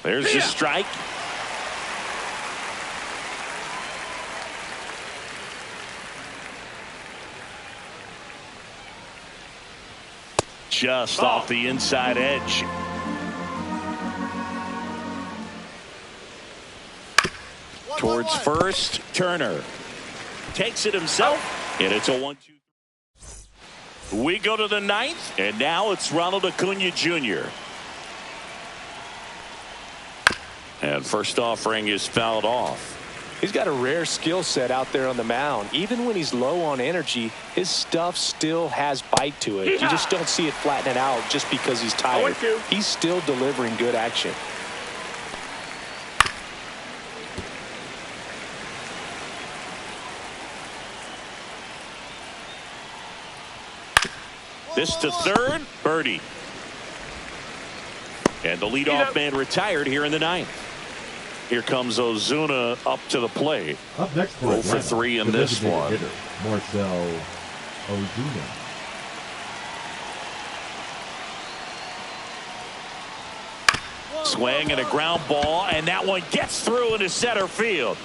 There's the strike. Just off the inside edge. Towards first, Turner takes it himself, and it's a 1-2. We go to the 9th, and now it's Ronald Acuna Jr. And first offering is fouled off. He's got a rare skill set out there on the mound. Even when he's low on energy, his stuff still has bite to it. You just don't see it flattening out just because he's tired. He's still delivering good action. This to third, birdie. And the leadoff man retired here in the 9th. Here comes Ozuna up to the plate. Up next for 0 for 3 in this one. Hitter, Marcell Ozuna. Swing and a ground ball, and that one gets through into center field.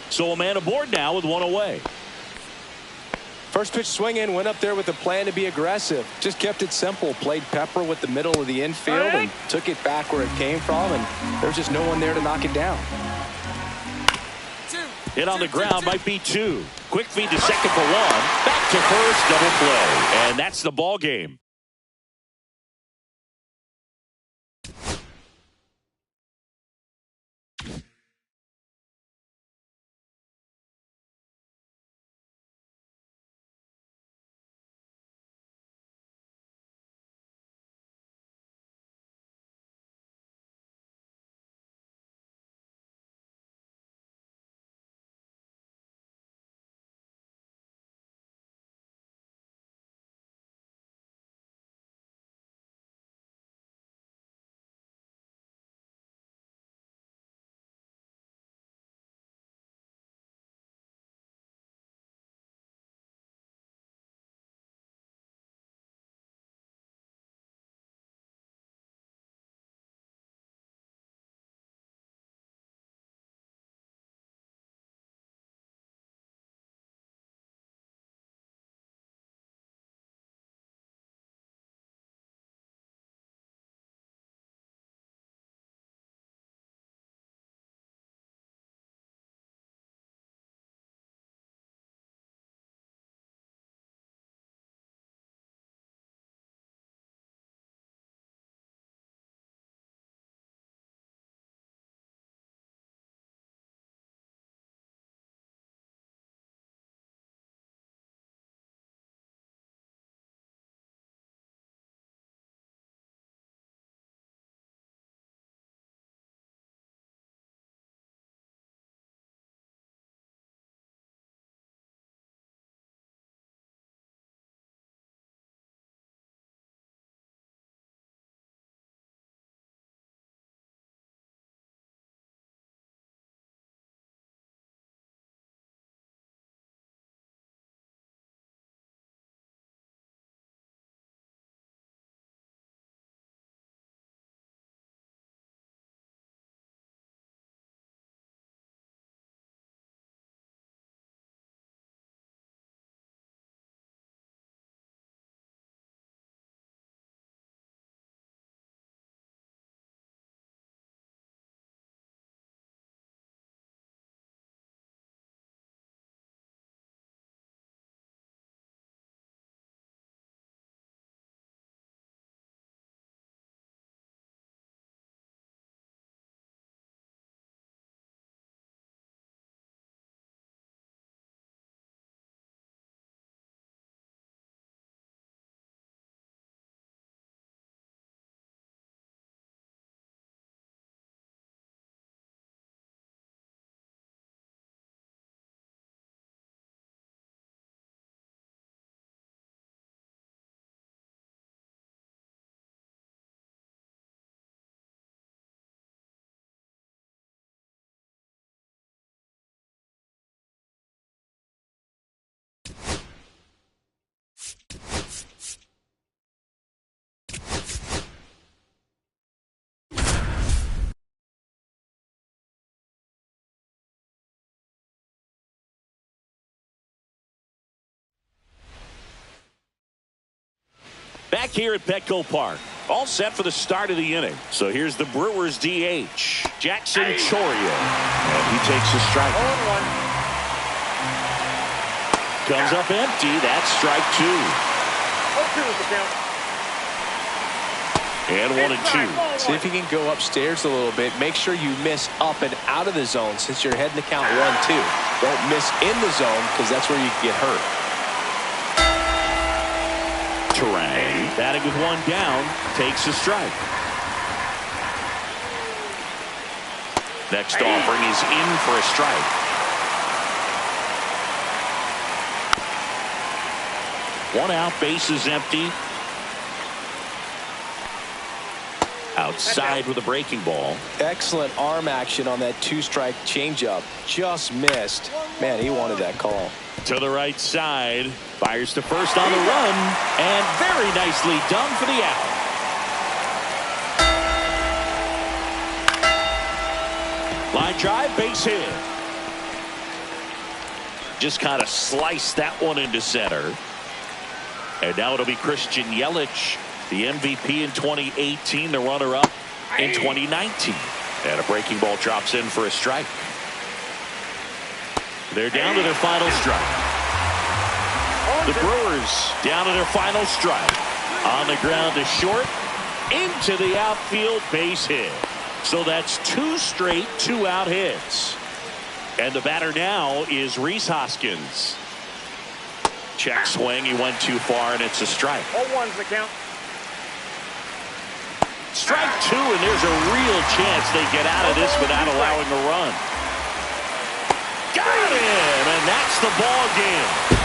So a man aboard now with one away. First pitch swing in, went up there with a plan to be aggressive. Just kept it simple. Played pepper with the middle of the infield and took it back where it came from, and there's just no one there to knock it down. Hit on the ground might be two. Quick feed to second for one. Back to first, double play. And that's the ball game. Back here at Petco Park, all set for the start of the inning. So here's the Brewers DH, Jackson Chourio. And he takes a strike. Comes up empty. That's strike two. 0-2 is the count. And 1-2. See if you can go upstairs a little bit. Make sure you miss up and out of the zone since you're heading to count 1-2. Don't miss in the zone because that's where you can get hurt. Terang, batting with one down, takes a strike. Next offering is in for a strike. One out, base is empty. Outside with a breaking ball. Excellent arm action on that two-strike changeup. Just missed. Man, he wanted that call. To the right side. Fires to first on the run. And very nicely done for the out. Line drive, base hit. Just kind of sliced that one into center. And now it'll be Christian Yelich, the MVP in 2018, the runner-up in 2019. And a breaking ball drops in for a strike. They're down to their final strike. The Brewers down to their final strike. On the ground to short, into the outfield, base hit. So that's 2 straight 2-out hits. And the batter now is Rhys Hoskins. Check swing, he went too far, and it's a strike. 0-1's the count. Strike 2, and there's a real chance they get out of this without allowing a run. Got him, and that's the ball game.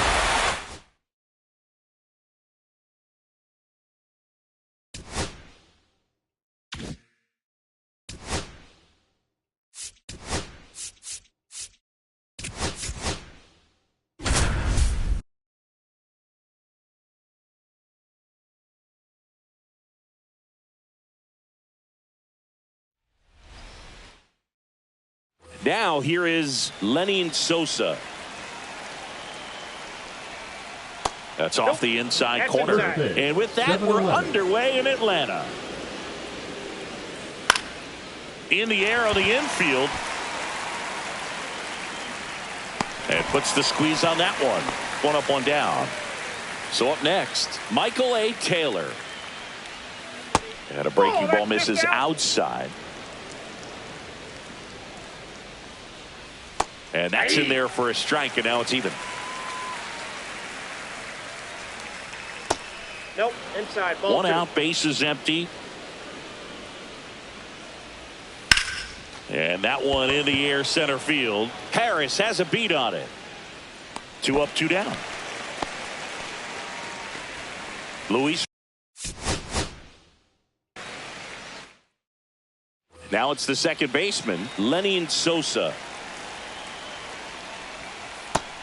Now here is Lenny Sosa. That's off the inside corner. And with that, we're underway in Atlanta. In the air on the infield. And puts the squeeze on that one. One up, one down. So up next, Michael A. Taylor. And a breaking ball misses outside. And that's in there for a strike, and now it's even. Nope, inside. Ball 1 2. out, base is empty. And that one in the air center field. Harris has a beat on it. 2 up, 2 down. Luis. Now it's the second baseman, Lenny Sosa.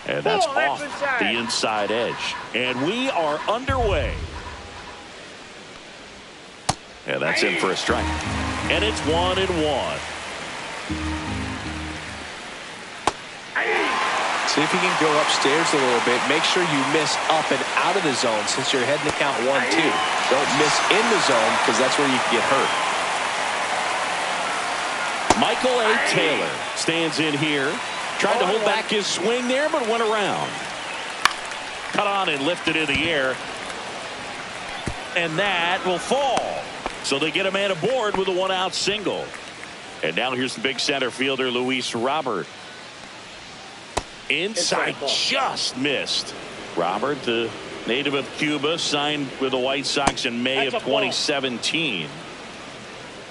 And that's off the inside edge. And we are underway. And that's in for a strike. And it's 1-1. See if you can go upstairs a little bit. Make sure you miss up and out of the zone since you're heading to count 1-2. Don't miss in the zone because that's where you can get hurt. Michael A. Taylor stands in here. Tried to hold back his swing there, but went around. Cut on and lifted in the air. And that will fall. So they get a man aboard with a 1-out single. And now here's the big center fielder, Luis Robert. Inside just missed. Robert, the native of Cuba, signed with the White Sox in May of 2017.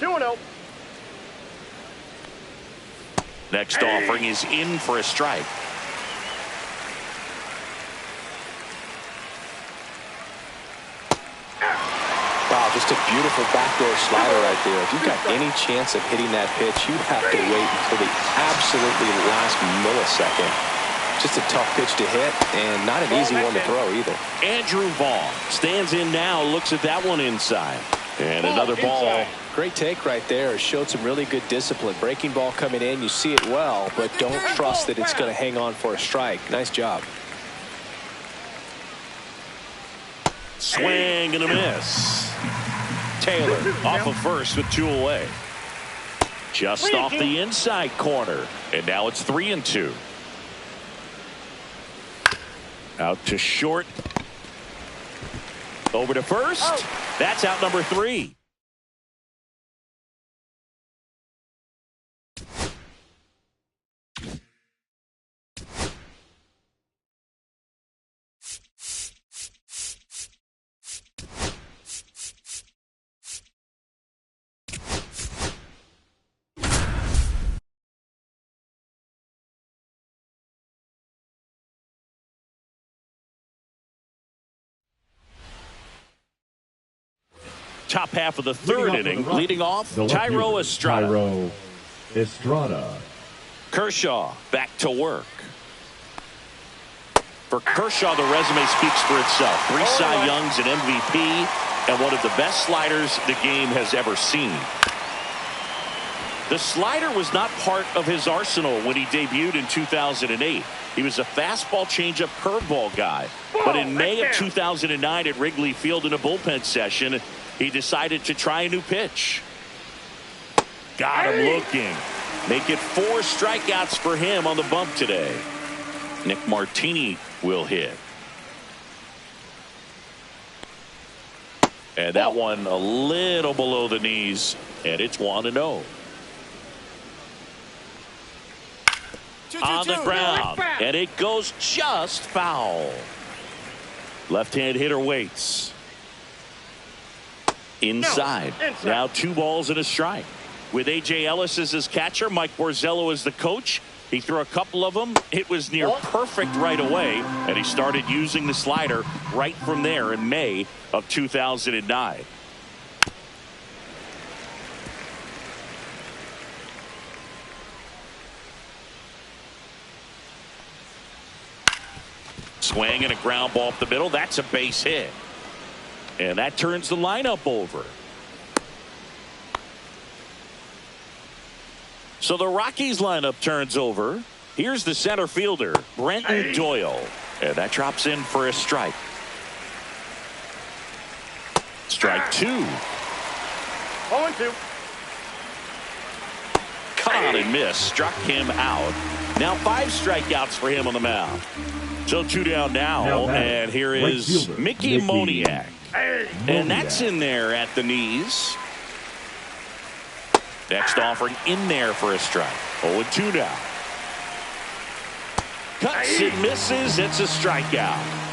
2-0. Next offering is in for a strike. Wow, just a beautiful backdoor slider right there. If you've got any chance of hitting that pitch, you have to wait until the absolutely last millisecond. Just a tough pitch to hit and not an easy one to throw either. Andrew Vaughn stands in now, looks at that one inside. And another ball. Great take right there. Showed some really good discipline. Breaking ball coming in. You see it well, but don't trust that it's going to hang on for a strike. Nice job. Swing and a miss. Taylor off of first with 2 away. Just off the inside corner. And now it's 3-2. Out to short. Over to first. That's out number 3. Top half of the third inning. Leading off, Thairo Estrada. Thairo Estrada. Kershaw back to work. For Kershaw, the resume speaks for itself. 3 Cy Youngs, an MVP, and one of the best sliders the game has ever seen. The slider was not part of his arsenal when he debuted in 2008. He was a fastball, changeup, curveball guy. But in May of 2009 at Wrigley Field in a bullpen session, he decided to try a new pitch. Got him looking. Make it 4 strikeouts for him on the bump today. Nick Martini will hit. And that one a little below the knees, and it's 1-0. On the ground, and it goes just foul. Left-hand hitter waits. Inside. Now 2 balls and a strike. With A.J. Ellis as his catcher, Mike Borzello as the coach. He threw a couple of them. It was near perfect right away, and he started using the slider right from there in May of 2009. Swing and a ground ball up the middle. That's a base hit. And that turns the lineup over. So the Rockies lineup turns over. Here's the center fielder, Brenton Doyle. And that drops in for a strike. Strike 2. 0-2. Caught and missed. Struck him out. Now 5 strikeouts for him on the mound. So 2 down now, and here is Mickey Moniak. And that's in there at the knees. Next offering in there for a strike. 0-2 now. Cuts and misses. It's a strikeout.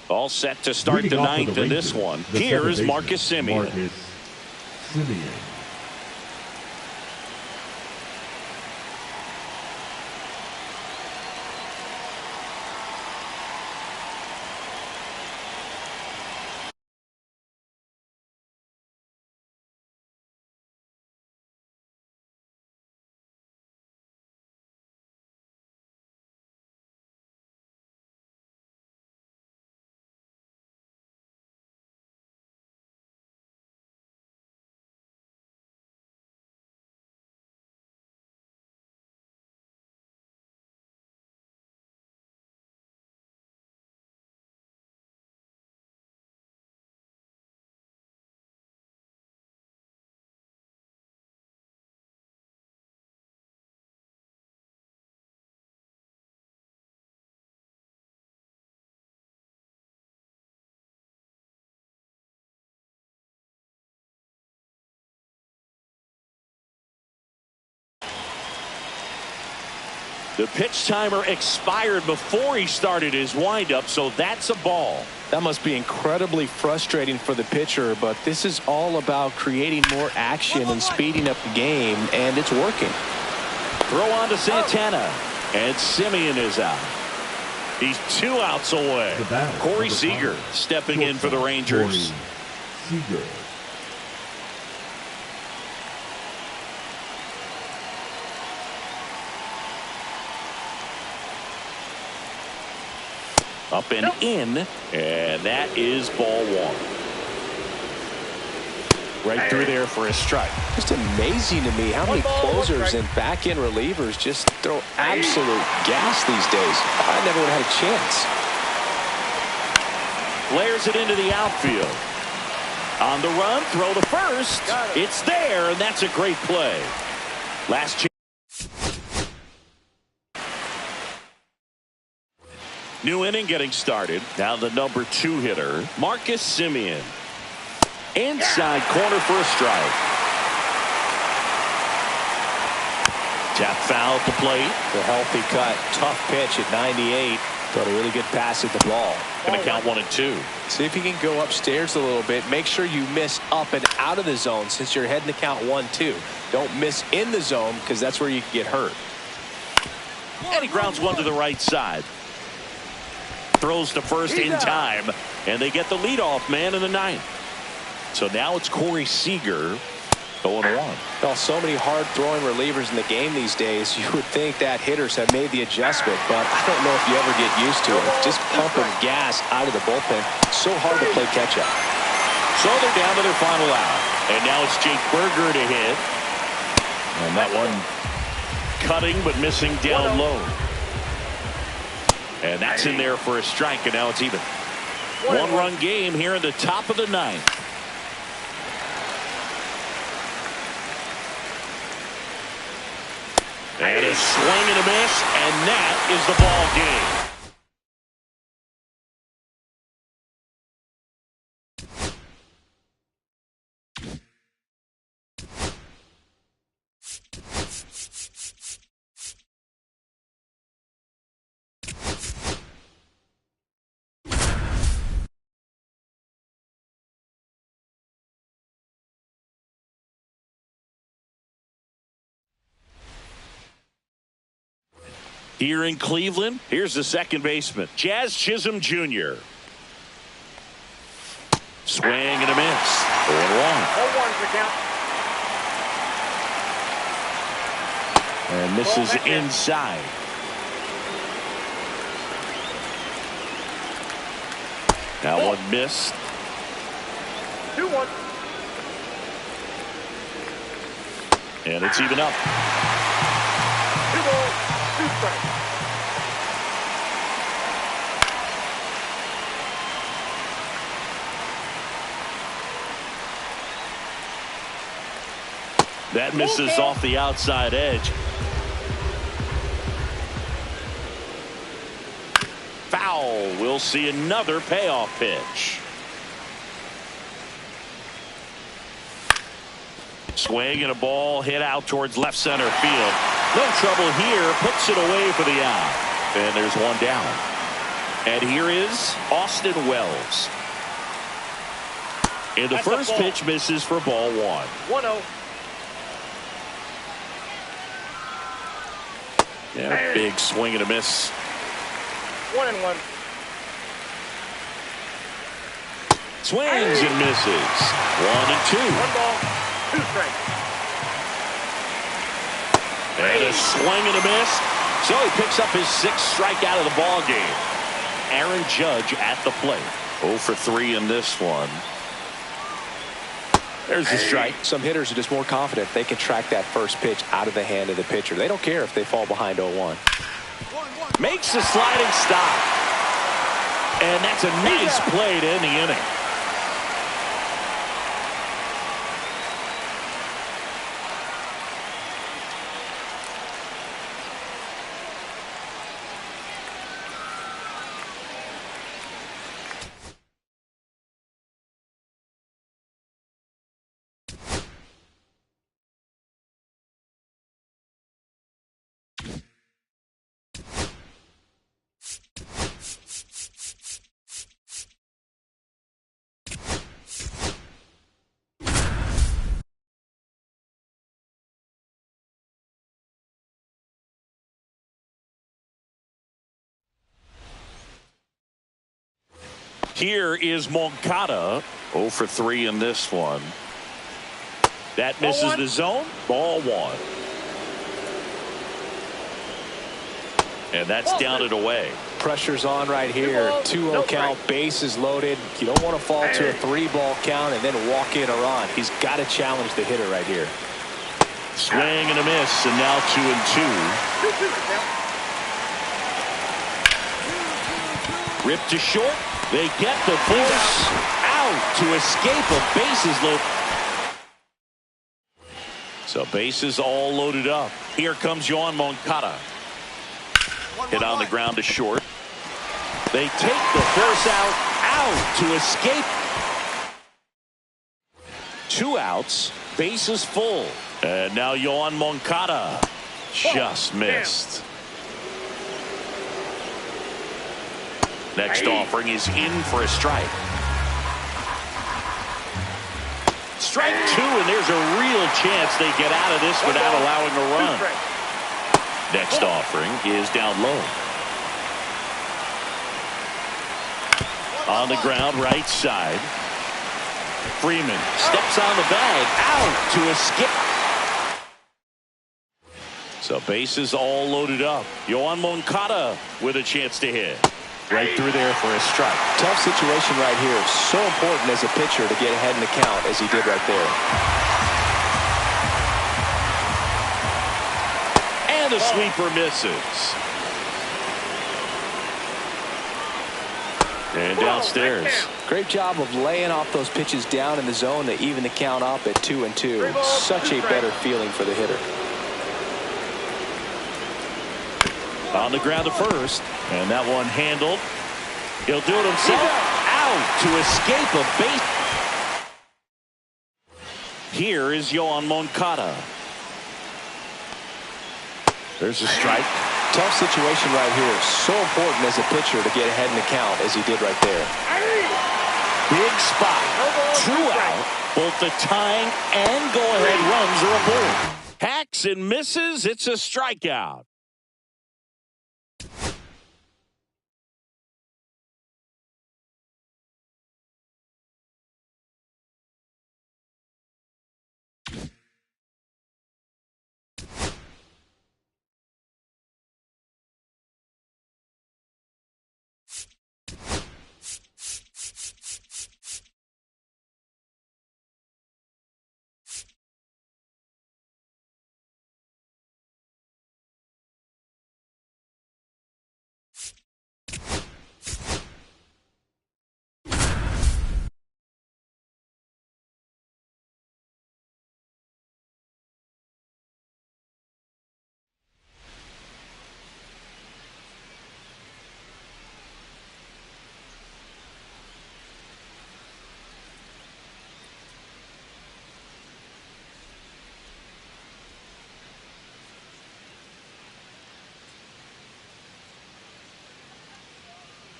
All set to start the ninth in this one. Here is Marcus Semien. Marcus Semien. The pitch timer expired before he started his windup, so that's a ball. That must be incredibly frustrating for the pitcher, but this is all about creating more action and speeding up the game, and it's working. Throw on to Santana, and Semien is out. He's 2 outs away. Corey Seager stepping in for the Rangers. Seager. Up and in, and that is ball 1. Right through there for a strike. Just amazing to me how many closers and back-end relievers just throw absolute gas these days. I never would have had a chance. Flares it into the outfield. On the run, throw to first. It's there, and that's a great play. Last chance. New inning getting started. Now the number 2 hitter, Marcus Semien. Inside corner for a strike. Tap foul at the plate. The healthy cut. Tough pitch at 98. Got a really good pass at the ball. Going to count 1 and 2. See if you can go upstairs a little bit. Make sure you miss up and out of the zone since you're heading to count 1-2. Don't miss in the zone because that's where you can get hurt. And he grounds one to the right side. Throws to first in time, and they get the leadoff man in the 9th. So now it's Corey Seager 0-1. Well, so many hard-throwing relievers in the game these days, you would think that hitters have made the adjustment, but I don't know if you ever get used to it. Just pumping gas out of the bullpen. So hard to play catch-up. So they're down to their final out. And now it's Jake Burger to hit. And that one cutting but missing down low. And that's in there for a strike, and now it's even. 1-run game here in the top of the 9th. And a swing and a miss, and that is the ball game. Here in Cleveland, here's the second baseman, Jazz Chisholm Jr. Swing and a miss. 0-1. 0-1 the count. And this is inside. Now one missed. 2-1. And it's even up. 2 balls, 2 strikes. That misses off the outside edge. Foul. We'll see another payoff pitch. Swing and a ball hit out towards left center field. No trouble here. Puts it away for the out. And there's one down. And here is Austin Wells. And the first pitch misses for ball 1. 1-0. Yeah, big swing and a miss. 1-1. Swings and misses. 1-2. 1 ball, 2 strikes. And a swing and a miss. So he picks up his 6th strikeout of the ball game. Aaron Judge at the plate. 0 for 3 in this one. There's the strike. Some hitters are just more confident they can track that first pitch out of the hand of the pitcher. They don't care if they fall behind 0-1. Makes the sliding stop. And that's a nice play to end the inning. Here is Moncada. 0 for 3 in this one. That misses the zone. Ball 1. And that's down and away. Pressure's on right here. 2-0 count, bases loaded. You don't want to fall to a 3-ball count and then walk in or on. He's got to challenge the hitter right here. Swing and a miss, and now 2-2. Ripped to short. They get the force out to escape a bases load. So bases all loaded up. Here comes Yoan Moncada. Hit on the ground to short. They take the force out to escape. 2 outs, bases full. And now Yoan Moncada just missed. Next offering is in for a strike. Strike 2, and there's a real chance they get out of this without allowing a run. Next offering is down low. On the ground, right side. Freeman steps on the bag, out to escape. So bases all loaded up. Yoan Moncada with a chance to hit. Right through there for a strike. Tough situation right here. So important as a pitcher to get ahead in the count as he did right there. And the sweeper misses. And downstairs. Great job of laying off those pitches down in the zone to even the count up at 2-2. Such a better feeling for the hitter. On the ground to first, and that one handled. He'll do it himself. Out to escape a base. Here is Yoan Moncada. There's a strike. Tough situation right here. So important as a pitcher to get ahead in the count as he did right there. Big spot. 2 out. Both the tying and go-ahead runs are aboard. Hacks and misses. It's a strikeout.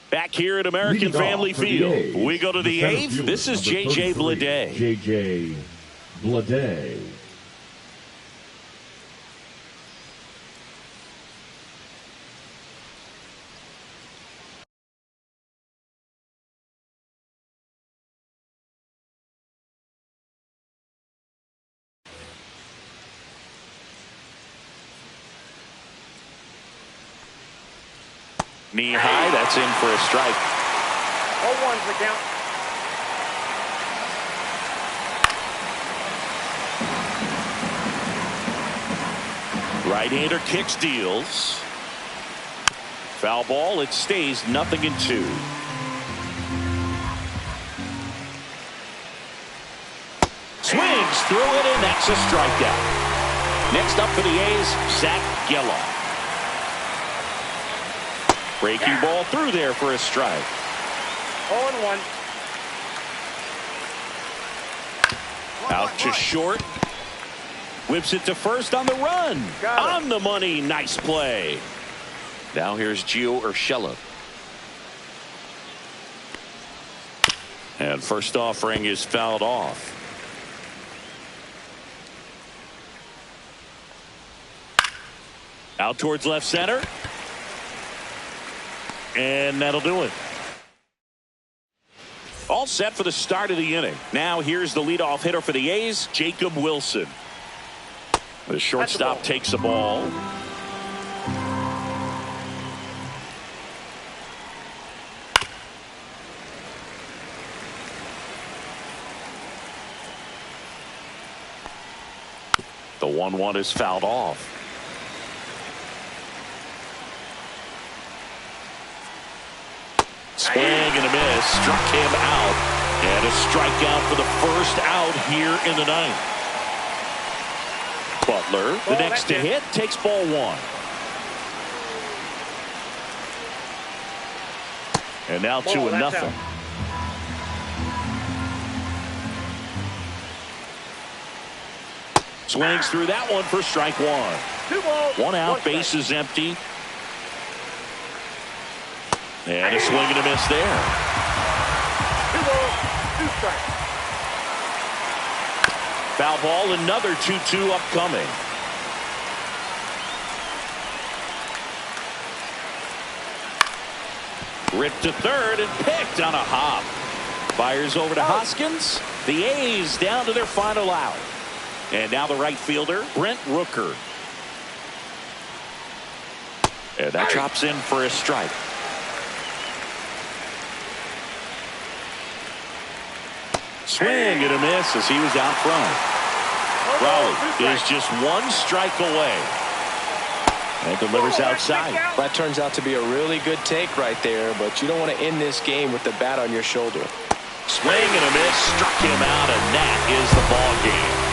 Back here at American Family Field, we go to the 8th. This is J.J. Bleday. J.J. Bleday. Knee high, that's in for a strike. 0-1's the count. Right-hander kicks, deals. Foul ball, it stays 0-2. Swings through it, and that's a strikeout. Next up for the A's, Zach Gelof. Breaking ball through there for a strike. 0-1. Out to short. Whips it to first on the run. On the money. Nice play. Now here's Gio Urshela. And first offering is fouled off. Out towards left center. And that'll do it. All set for the start of the inning. Now here's the leadoff hitter for the A's, Jacob Wilson. The shortstop takes the ball. The 1-1 is fouled off. Swing and a miss. Struck him out. And a strikeout for the first out here in the ninth. Butler, the next to hit, takes ball one. And now 2-0. Swings through that one for strike one. 2 balls, 1 out, 1 strike. base is empty. And a swing and a miss there. 2 balls, 2 strikes. Foul ball, another 2-2 upcoming. Ripped to third and picked on a hop. Fires over to Hoskins. The A's down to their final out. And now the right fielder, Brent Rooker. And that drops in for a strike. Swing and a miss as he was out front. Raleigh is just 1 strike away. And delivers outside. That turns out to be a really good take right there, but you don't want to end this game with the bat on your shoulder. Swing and a miss, struck him out, and that is the ball game.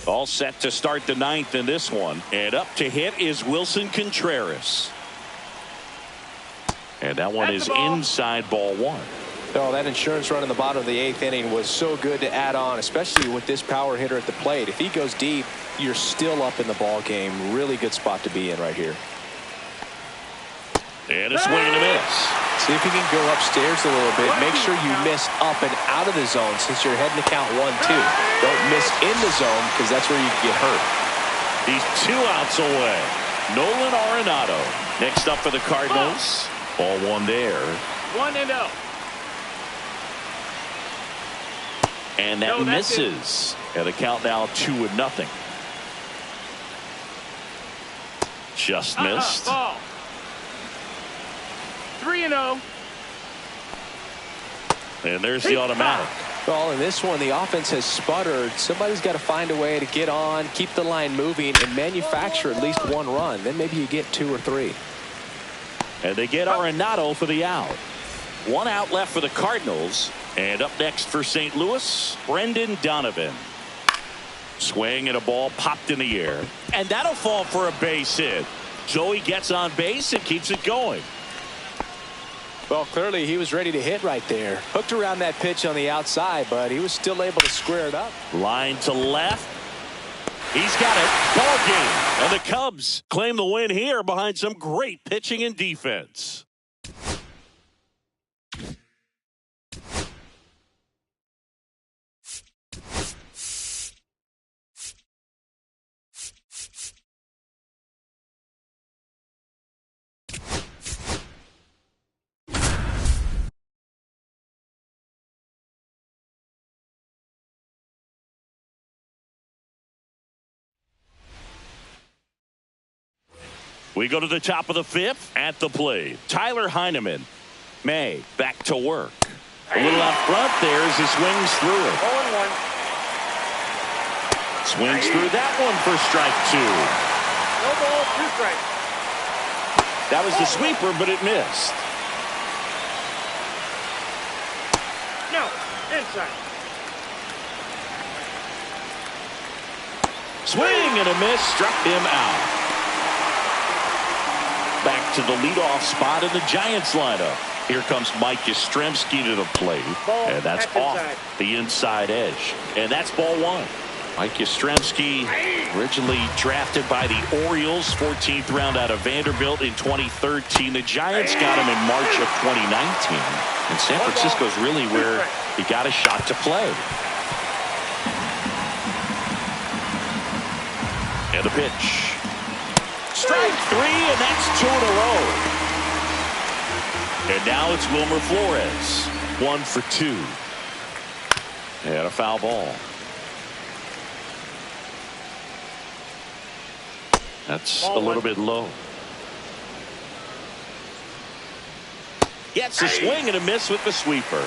All set to start the ninth in this one. And up to hit is Wilson Contreras. And that one is inside ball one. Oh, that insurance run in the bottom of the 8th inning was so good to add on, especially with this power hitter at the plate. If he goes deep, you're still up in the ball game. Really good spot to be in right here. And a swing and a miss. See if you can go upstairs a little bit. Make sure you miss up and out of the zone since you're heading to count 1-2. Don't miss in the zone because that's where you can get hurt. He's 2 outs away. Nolan Arenado next up for the Cardinals. Ball one there. 1-0. And that misses. And the count now 2-0. Just missed. Ball. 3-0. And there's the automatic. Well, in this one, the offense has sputtered. Somebody's got to find a way to get on, keep the line moving, and manufacture at least 1 run. Then maybe you get 2 or 3. And they get Arenado for the out. 1 out left for the Cardinals. And up next for St. Louis, Brendan Donovan. Swing and a ball popped in the air. And that'll fall for a base hit. So he gets on base and keeps it going. Well, clearly he was ready to hit right there. Hooked around that pitch on the outside, but he was still able to square it up. Line to left. He's got it. Ball game. And the Cubs claim the win here behind some great pitching and defense. We go to the top of the fifth. At the plate, Tyler Heineman. May back to work. A little out front there as he swings through it. 0-1. Swings through that one for strike two. No ball, 2 strikes. That was the sweeper, but it missed. No, inside. Swing and a miss, struck him out. Back to the leadoff spot in the Giants lineup. Here comes Mike Yastrzemski to the plate. And that's off the inside edge. And that's ball one. Mike Yastrzemski, originally drafted by the Orioles, 14th round out of Vanderbilt in 2013. The Giants got him in March of 2019. And San Francisco's really where he got a shot to play. And the pitch. Strike three, and that's 2 in a row. And now it's Wilmer Flores. 1 for 2. And a foul ball. That's a little bit low. Gets a swing and a miss with the sweeper.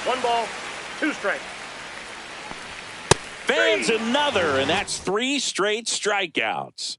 1 ball, 2 strikes. Fans another, and that's 3 straight strikeouts.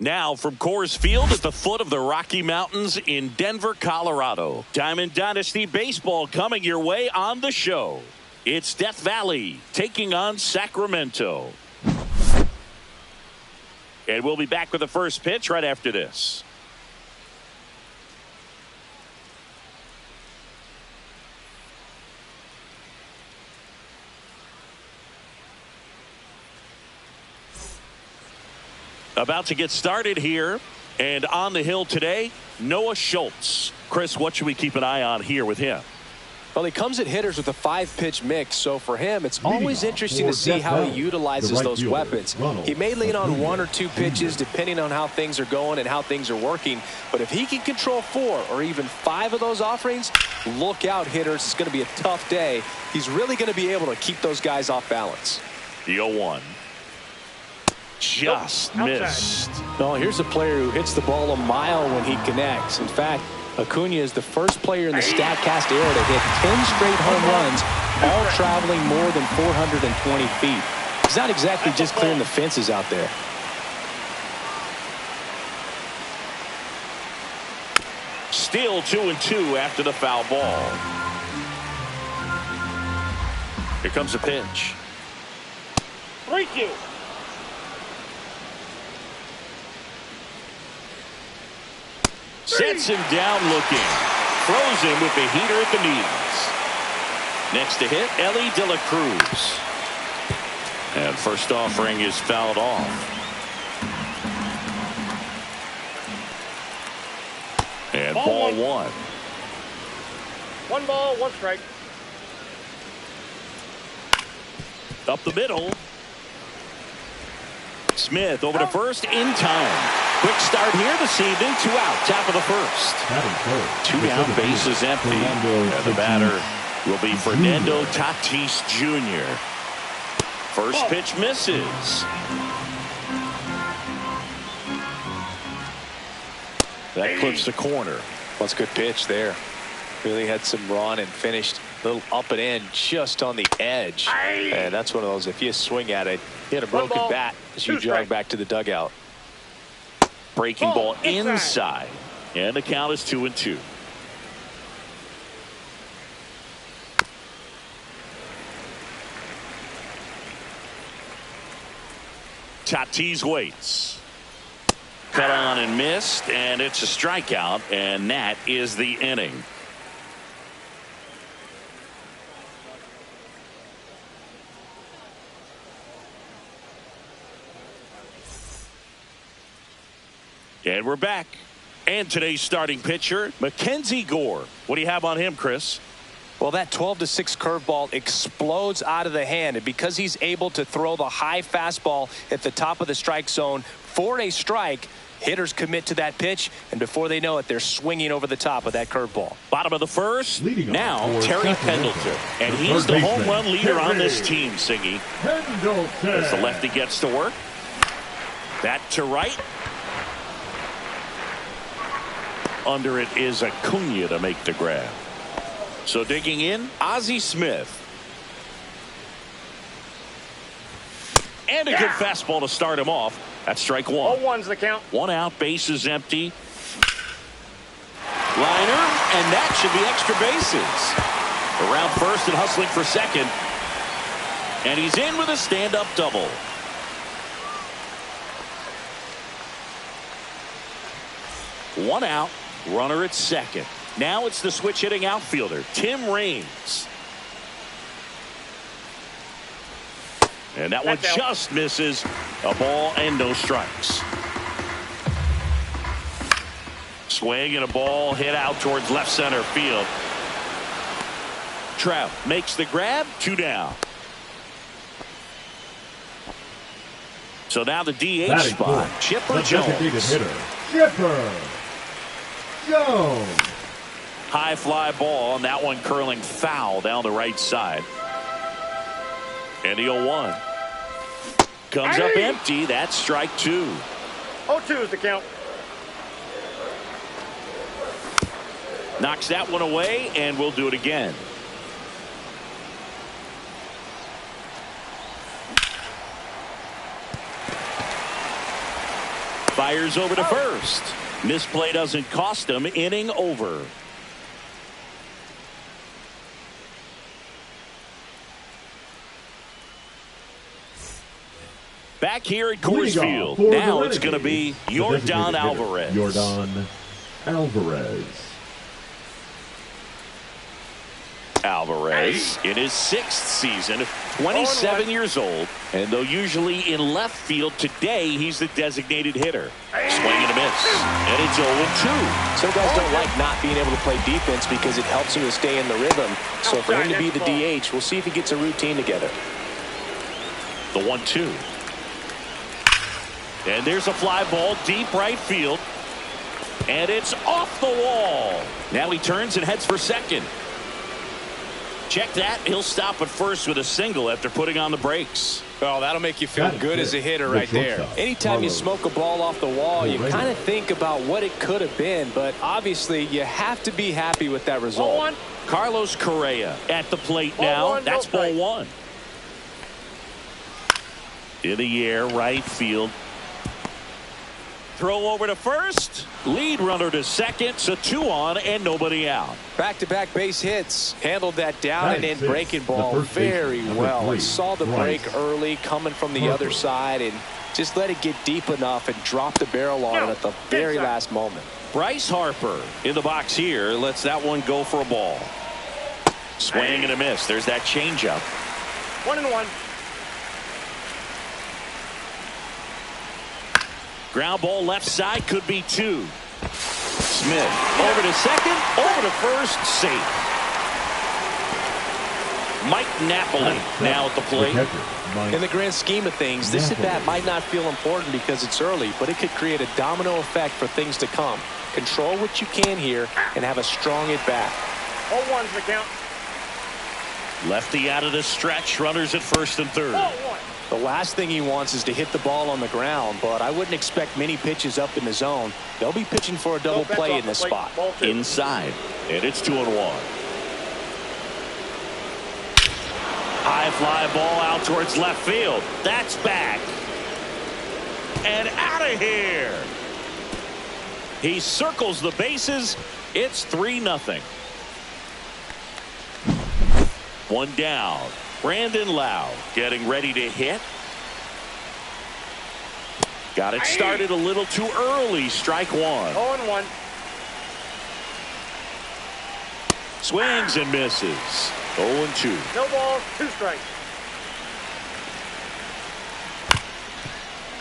Now from Coors Field at the foot of the Rocky Mountains in Denver, Colorado. Diamond Dynasty Baseball coming your way on the show. It's Death Valley taking on Sacramento. And we'll be back with the first pitch right after this. About to get started here, and on the hill today, Noah Schultz. Chris, what should we keep an eye on here with him? Well, he comes at hitters with a 5-pitch mix, so for him, it's always interesting to see how he utilizes those weapons. He may lean on 1 or 2 pitches depending on how things are going and how things are working, but if he can control 4 or even 5 of those offerings, look out, hitters. It's going to be a tough day. He's really going to be able to keep those guys off balance. The 0-1. Just missed. No, here's a player who hits the ball a mile when he connects. In fact, Acuna is the first player in the StatCast era to hit 10 straight home runs, all traveling more than 420 feet. He's not exactly just clearing the fences out there. Still 2-2 after the foul ball. Here comes a pitch. 3-2. Sets him down looking. Throws him with the heater at the knees. Next to hit, Elly De La Cruz. And first offering is fouled off. And ball 1. 1 ball, 1 strike. Up the middle. Smith over to first in time. Quick start here this evening. 2 out, top of the first. 2 down, bases empty. And the batter will be Fernando Tatis Jr. First pitch misses. That clips the corner. That's a good pitch there. Really had some run and finished a little up and in just on the edge. And that's one of those, if you swing at it, you hit a broken bat as you jog back to the dugout. Breaking ball inside. And the count is 2-2. Tatis waits. Cut on and missed, and it's a strikeout, and that is the inning. And we're back. And today's starting pitcher, Mackenzie Gore. What do you have on him, Chris? Well, that 12-6 curveball explodes out of the hand, and because he's able to throw the high fastball at the top of the strike zone for a strike, hitters commit to that pitch, and before they know it, they're swinging over the top of that curveball. Bottom of the first, now Terry Pendleton. And he's the home run leader on this team, Singy. As the lefty gets to work. That to right. Under it is Acuna to make the grab. So digging in, Ozzie Smith. And a good fastball to start him off. That's strike 1. 0-1's the count. 1 out, bases empty. Liner, and that should be extra bases. Around first and hustling for second. And he's in with a stand-up double. One out. Runner at second. Now it's the switch hitting outfielder, Tim Raines. And that one just misses. A ball and no strikes. Swing and a ball hit out towards left center field. Trout makes the grab. 2 down. So now the DH spot. Chipper Jones. Chipper Jones. High fly ball, and that one curling foul down the right side. And the 0-1 comes up empty. That's strike 2. 0-2 is the count. Knocks that one away, and we'll do it again. fires over to first. Misplay doesn't cost him. Inning over. Back here at Coors Field. Now it's going to be Yordan Alvarez. Yordan Alvarez. Alvarez in his 6th season, 27 years old, and though usually in left field, today he's the designated hitter. Swing and a miss, and it's 0-2. Some guys don't like not being able to play defense because it helps him to stay in the rhythm. So for him to be the DH, we'll see if he gets a routine together. The 1-2. And there's a fly ball deep right field, and it's off the wall. Now he turns and heads for second. Check that. He'll stop at first with a single after putting on the brakes. Oh, that'll make you feel good as a hitter right there. Anytime you smoke a ball off the wall, you kind of think about what it could have been, but obviously you have to be happy with that result. Carlos Correa at the plate now. That's ball 1. In the air, right field. Throw over to first. Lead runner to second. So 2 on and nobody out. Back-to-back base hits. Handled that down and in breaking ball very well. Saw the break early coming from the other side and just let it get deep enough and drop the barrel on it at the very last moment. Bryce Harper in the box here. Lets that one go for a ball. Swing and a miss. There's that changeup. 1-1. Ground ball left side, could be 2. Smith over to second, over to first, safe. Mike Napoli now at the plate. In the grand scheme of things, this at-bat might not feel important because it's early, but it could create a domino effect for things to come. Control what you can here and have a strong at-bat. 0-1's the count. Lefty out of the stretch, runners at first and third. 0-1. The last thing he wants is to hit the ball on the ground, but I wouldn't expect many pitches up in the zone. They'll be pitching for a double play in this spot. Inside, and it's 2-1. High fly ball out towards left field. That's back. And out of here. He circles the bases. It's 3-0. One down. Brandon Lowe getting ready to hit. Got it started a little too early. Strike 1. 0-1. Swings and misses. 0-2. No balls, 2 strikes.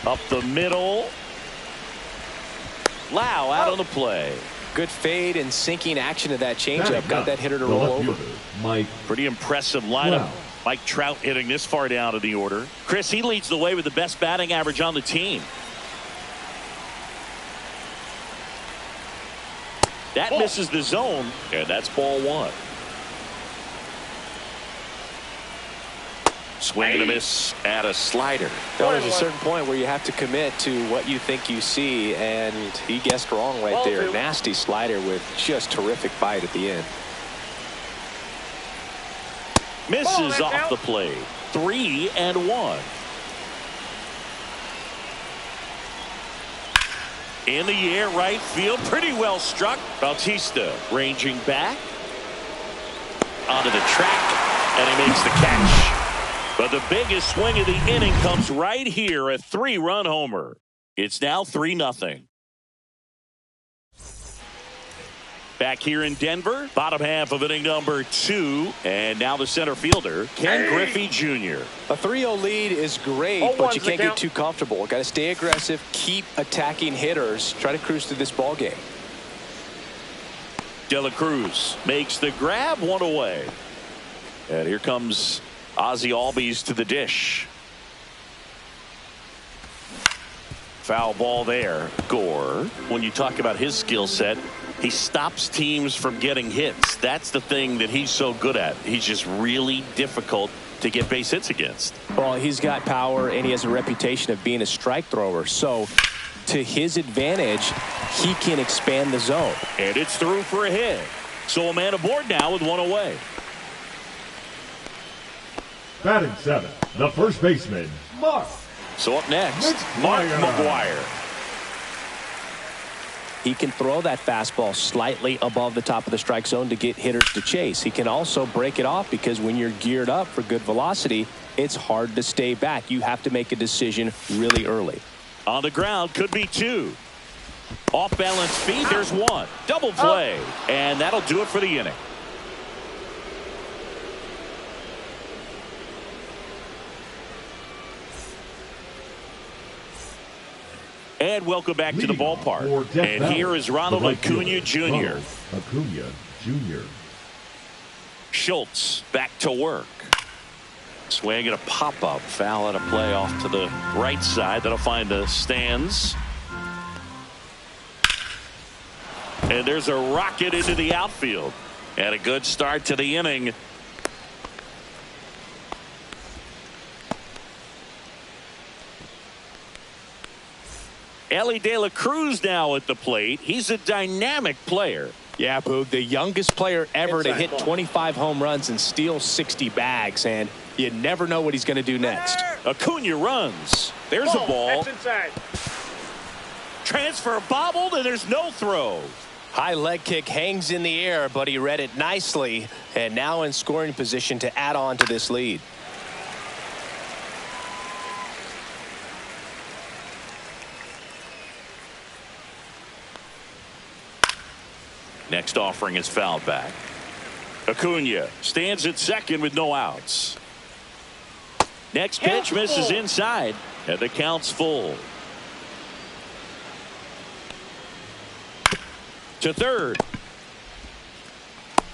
Up the middle. Lowe out on the play. Good fade and sinking action of that changeup. Got that hitter to roll over. Mike. Pretty impressive lineup. Wow. Mike Trout hitting this far down in the order. Chris, he leads the way with the best batting average on the team. That misses the zone, and that's ball 1. Swing and a miss at a slider. There's a certain point where you have to commit to what you think you see, and he guessed wrong right there. Nasty slider with just terrific bite at the end. Misses off the plate. 3-1. In the air, right field, pretty well struck. Bautista ranging back onto the track, and he makes the catch. But the biggest swing of the inning comes right here, a 3-run homer. It's now 3-0. Back here in Denver, bottom half of inning number 2, and now the center fielder, Ken Griffey Jr. A 3-0 lead is great, but you can't get too comfortable. Got to stay aggressive, keep attacking hitters, try to cruise through this ball game. De La Cruz makes the grab, 1 away. And here comes Ozzie Albies to the dish. Foul ball there. Gore, when you talk about his skill set, he stops teams from getting hits. That's the thing that he's so good at. He's just really difficult to get base hits against. Well, he's got power, and he has a reputation of being a strike thrower. So, to his advantage, he can expand the zone. And it's through for a hit. So a man aboard now with 1 away. Batting 7th, the first baseman, Mark. So up next, Mark McGwire. He can throw that fastball slightly above the top of the strike zone to get hitters to chase. He can also break it off because when you're geared up for good velocity, it's hard to stay back. You have to make a decision really early. On the ground, could be 2. Off balance feed, there's 1. Double play. And that'll do it for the inning. And welcome back to the ballpark. And here is Ronald Acuna Jr. Acuna Jr. Schultz back to work. Swing and a pop-up. Foul and a play off to the right side. That'll find the stands. And there's a rocket into the outfield. And a good start to the inning. Elly De La Cruz now at the plate. He's a dynamic player. Yeah, Boog, the youngest player ever to hit 25 home runs and steal 60 bags, and you never know what he's going to do next. Acuna runs. There's a ball. That's inside. Transfer bobbled, and there's no throw. High leg kick hangs in the air, but he read it nicely, and now in scoring position to add on to this lead. Next offering is fouled back. Acuna stands at second with no outs. Next pitch misses inside, and the count's full. To third.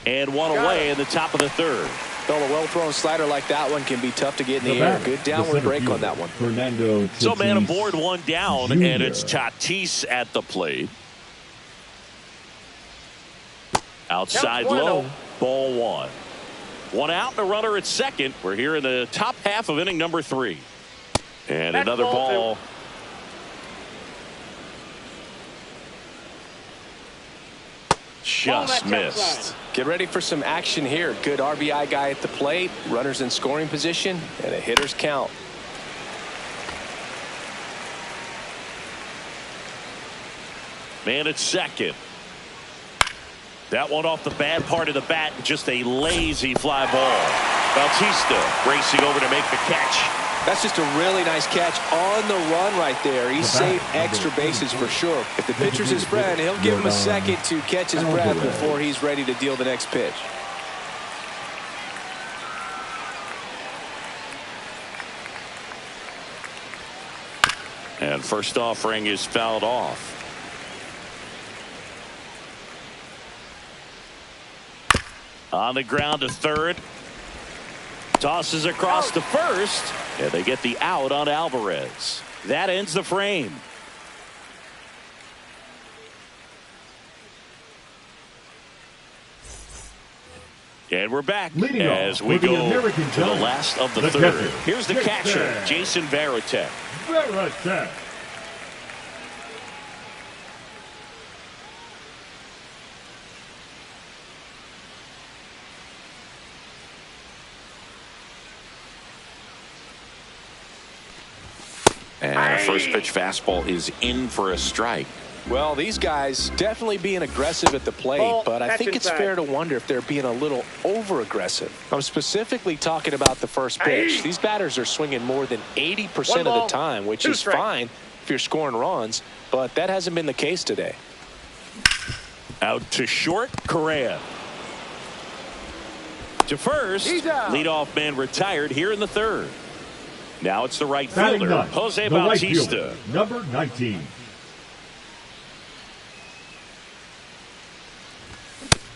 And one away in the top of the third. Well, a well-thrown slider like that one can be tough to get in the air. Good downward break on that one. Fernando Tatis So man aboard, 1 down, Jr. and it's Tatis at the plate. Outside low, ball 1. 1 out and a runner at second. We're here in the top half of inning number 3. And That's another ball. Just missed. Get ready for some action here. Good RBI guy at the plate. Runners in scoring position and a hitter's count. Man at second. That one off the bad part of the bat. Just a lazy fly ball. Bautista racing over to make the catch. That's just a really nice catch on the run right there. He saved extra bases for sure. If the pitcher's his friend, he'll give him a second to catch his breath before he's ready to deal the next pitch. And first offering is fouled off. On the ground to third. Tosses across to first. And they get the out on Alvarez. That ends the frame. And we're back Leading as off we for the go American to the Giants, last of the the third. catcher, Here's the catcher, Jason Varitek. Varitek. And a first pitch fastball is in for a strike. Well, these guys definitely being aggressive at the plate, but I think it's fair to wonder if they're being a little over-aggressive. I'm specifically talking about the first pitch. These batters are swinging more than 80% of the time, which is fine if you're scoring runs, but that hasn't been the case today. Out to short, Correa. To first, leadoff man retired here in the third. Now it's the right fielder, Jose Bautista. Right fielder, number 19.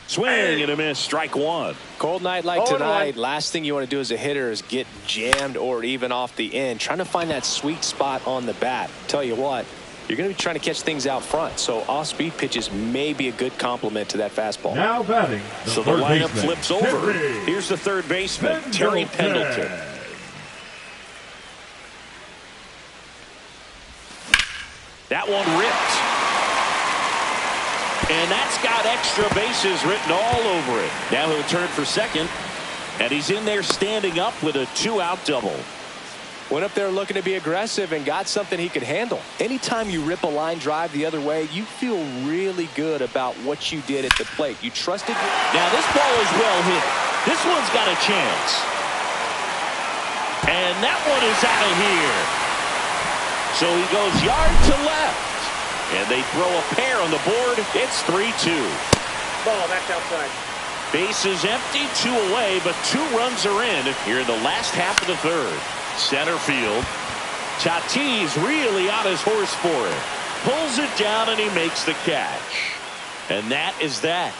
Swing and a miss, strike one. Cold night like tonight, last thing you want to do as a hitter is get jammed or even off the end. Trying to find that sweet spot on the bat. Tell you what, you're going to be trying to catch things out front, so off-speed pitches may be a good complement to that fastball. Now batting, so the lineup flips over. Here's the third baseman, Terry Pendleton. That one ripped. And that's got extra bases written all over it. Now he'll turn for second. And he's in there standing up with a 2-out double. Went up there looking to be aggressive and got something he could handle. Anytime you rip a line drive the other way, you feel really good about what you did at the plate. You trusted. Now this ball is well hit. This one's got a chance. And that one is out of here. So he goes yard to left. And they throw a pair on the board. It's 3-2. Ball, that's outside. Bases empty, 2 away, but 2 runs are in here in the last half of the third. Center field. Tatis really on his horse for it. Pulls it down and he makes the catch. And that is that.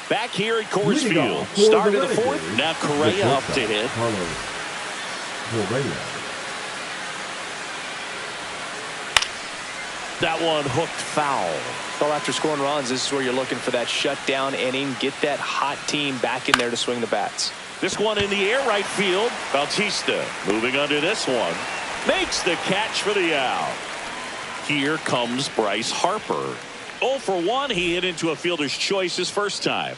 Back here at Coors Field. Start of the fourth. Now Correa up to hit. That one hooked foul. Well, after scoring runs, this is where you're looking for that shutdown inning. Get that hot team back in there to swing the bats. This one in the air right field. Bautista moving under this one. Makes the catch for the out. Here comes Bryce Harper. 0 for 1. He hit into a fielder's choice his first time.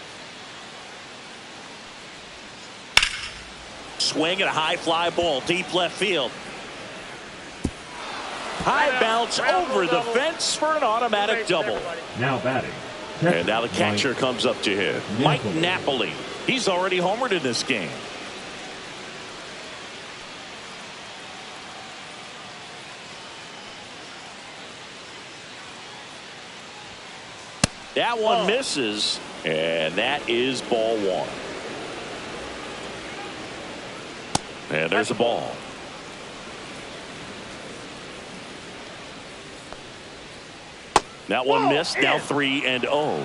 Swing and a high fly ball deep left field. High bounce over the fence for an automatic double. Now batting. And now the catcher comes up to hit. Mike Napoli. He's already homered in this game. That one misses, and that is ball 1. And there's a ball. That one missed. Now 3-0.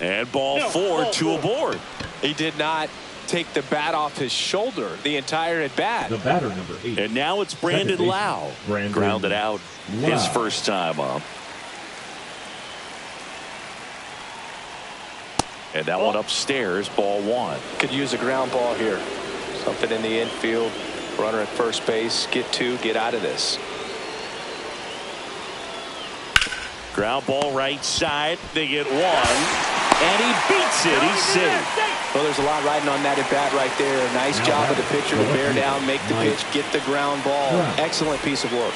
And ball 4, 2 aboard. He did not take the bat off his shoulder the entire at bat. The batter number 8. And now it's Brandon Lau. Grounded out his first time up. And that one upstairs, ball 1. Could use a ground ball here. Something in the infield. Runner at first base. Get 2. Get out of this. Ground ball right side. They get 1. And he beats it. He's safe. Well, there's a lot riding on that at bat right there. Nice job of the pitcher to bear down, make the pitch, get the ground ball. Excellent piece of work.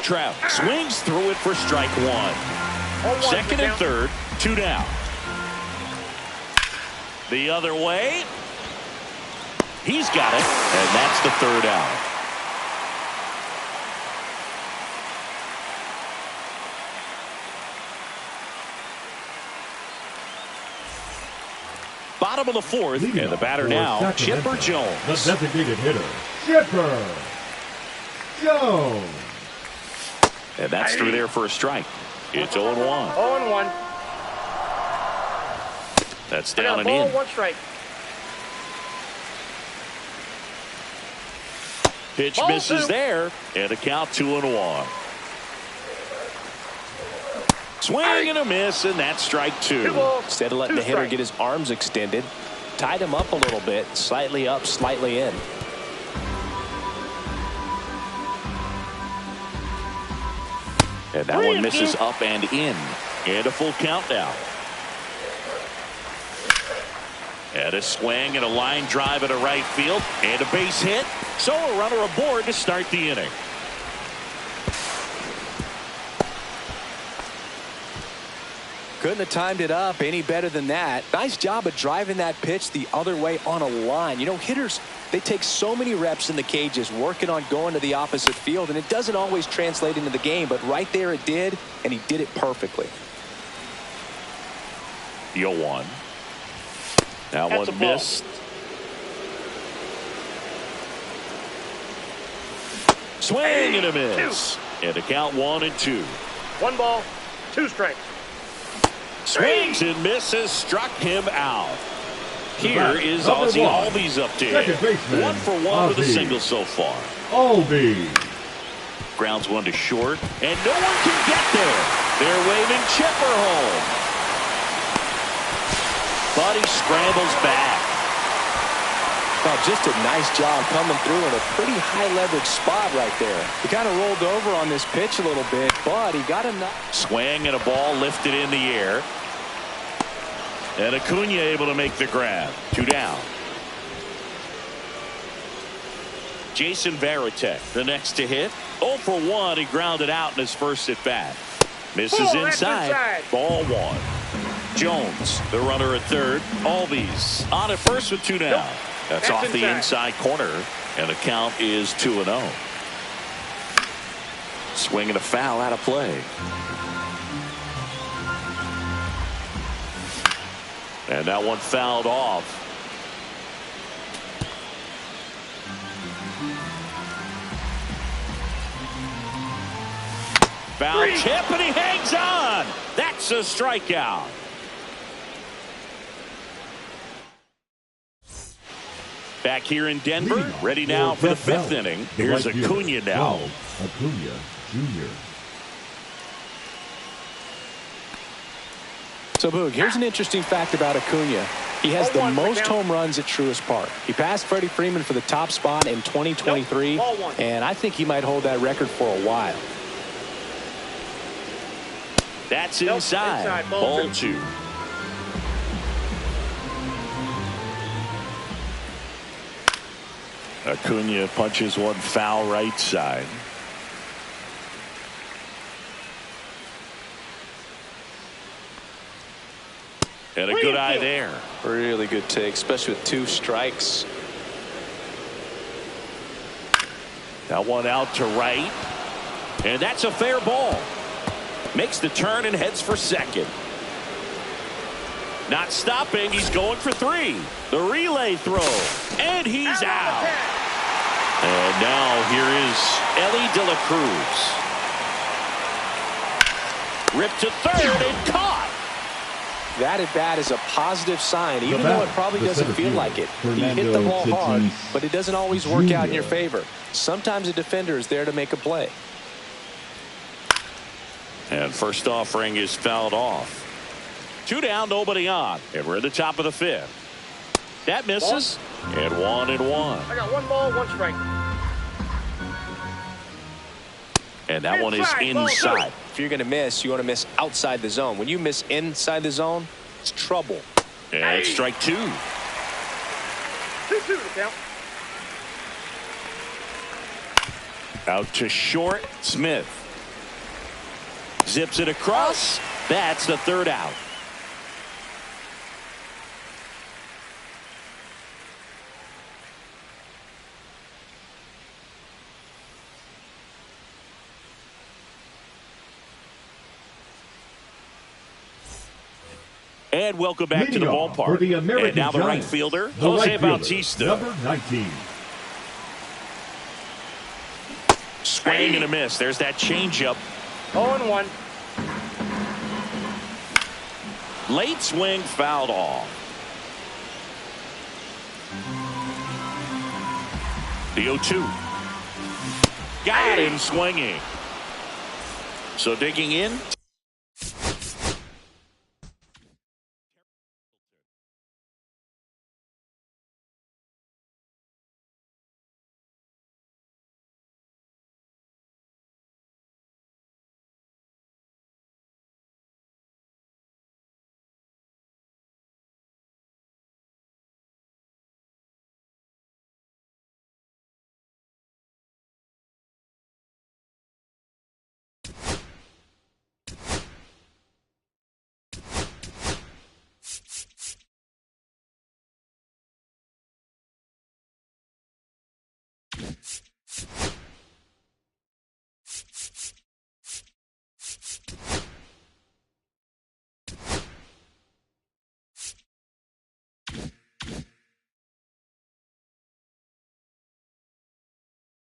Trout swings through it for strike 1. Second and third, 2 down. The other way. He's got it, and that's the third out. Bottom of the fourth, and the batter now, Chipper Jones. The designated hitter, Chipper Jones. And that's through there for a strike. It's 0-1. 0-1. That's down and in. 1 strike. Pitch misses there, and a count 2-1. Swing and a miss, and that's strike 2. Instead of letting the hitter get his arms extended, tied him up a little bit, slightly up, slightly in. And that one misses up and in. And a full count now. And a swing and a line drive at a right field. And a base hit. So a runner aboard to start the inning. Couldn't have timed it up any better than that. Nice job of driving that pitch the other way on a line. You know, hitters, they take so many reps in the cages working on going to the opposite field, and it doesn't always translate into the game, but right there it did, and he did it perfectly. 0-1. That one missed. Swing and a miss. And a count 1-2. 1 ball, 2 strikes. Swings and misses, struck him out. Here is Ozzie Albies up to hit. 1 for 1 with a single so far. Albies. Grounds one to short, and no one can get there. They're waving Chipper home. But he scrambles back. Oh, just a nice job coming through in a pretty high leverage spot right there. He kind of rolled over on this pitch a little bit, but he got enough. Swing and a ball lifted in the air. And Acuna able to make the grab. 2 down. Jason Varitek, the next to hit. 0 for 1. He grounded out in his first at bat. Misses inside. Ball 1. Jones, the runner at third. Albies on at first with 2 down. Nope. That's off the inside corner, and the count is 2-0. Swing and a foul out of play. And that one fouled off. Foul tip, and he hangs on. That's a strikeout. Back here in Denver, ready now for the 5th inning. Here's Acuna now. Acuna Jr. So, Boog, here's an interesting fact about Acuna. He has the most home runs at Truist Park. He passed Freddie Freeman for the top spot in 2023, and I think he might hold that record for a while. That's inside. Ball 2. Acuna punches one foul right side. And a good eye there. Really good take, especially with 2 strikes. That one out to right. And that's a fair ball. Makes the turn and heads for second. Not stopping. He's going for 3. The relay throw. And he's out. And now here is Elly De La Cruz. Ripped to third and caught. That at bat is a positive sign, even though it probably doesn't feel like it. He hit the ball hard, but it doesn't always work out in your favor. Sometimes a defender is there to make a play. And first offering is fouled off. 2 down, nobody on. And we're at the top of the 5th. That misses. And 1-1. I got 1 ball, 1 strike. And that one is inside. If you're going to miss, you want to miss outside the zone. When you miss inside the zone, it's trouble. And it's strike 2. 2-2 to count. Out to short. Smith zips it across. That's the 3rd out. And welcome back to the ballpark. And now the right fielder, Jose Bautista. Number 19. Swing and a miss. There's that changeup. 0-1. Late swing fouled off. The 0-2. Got him swinging. So digging in.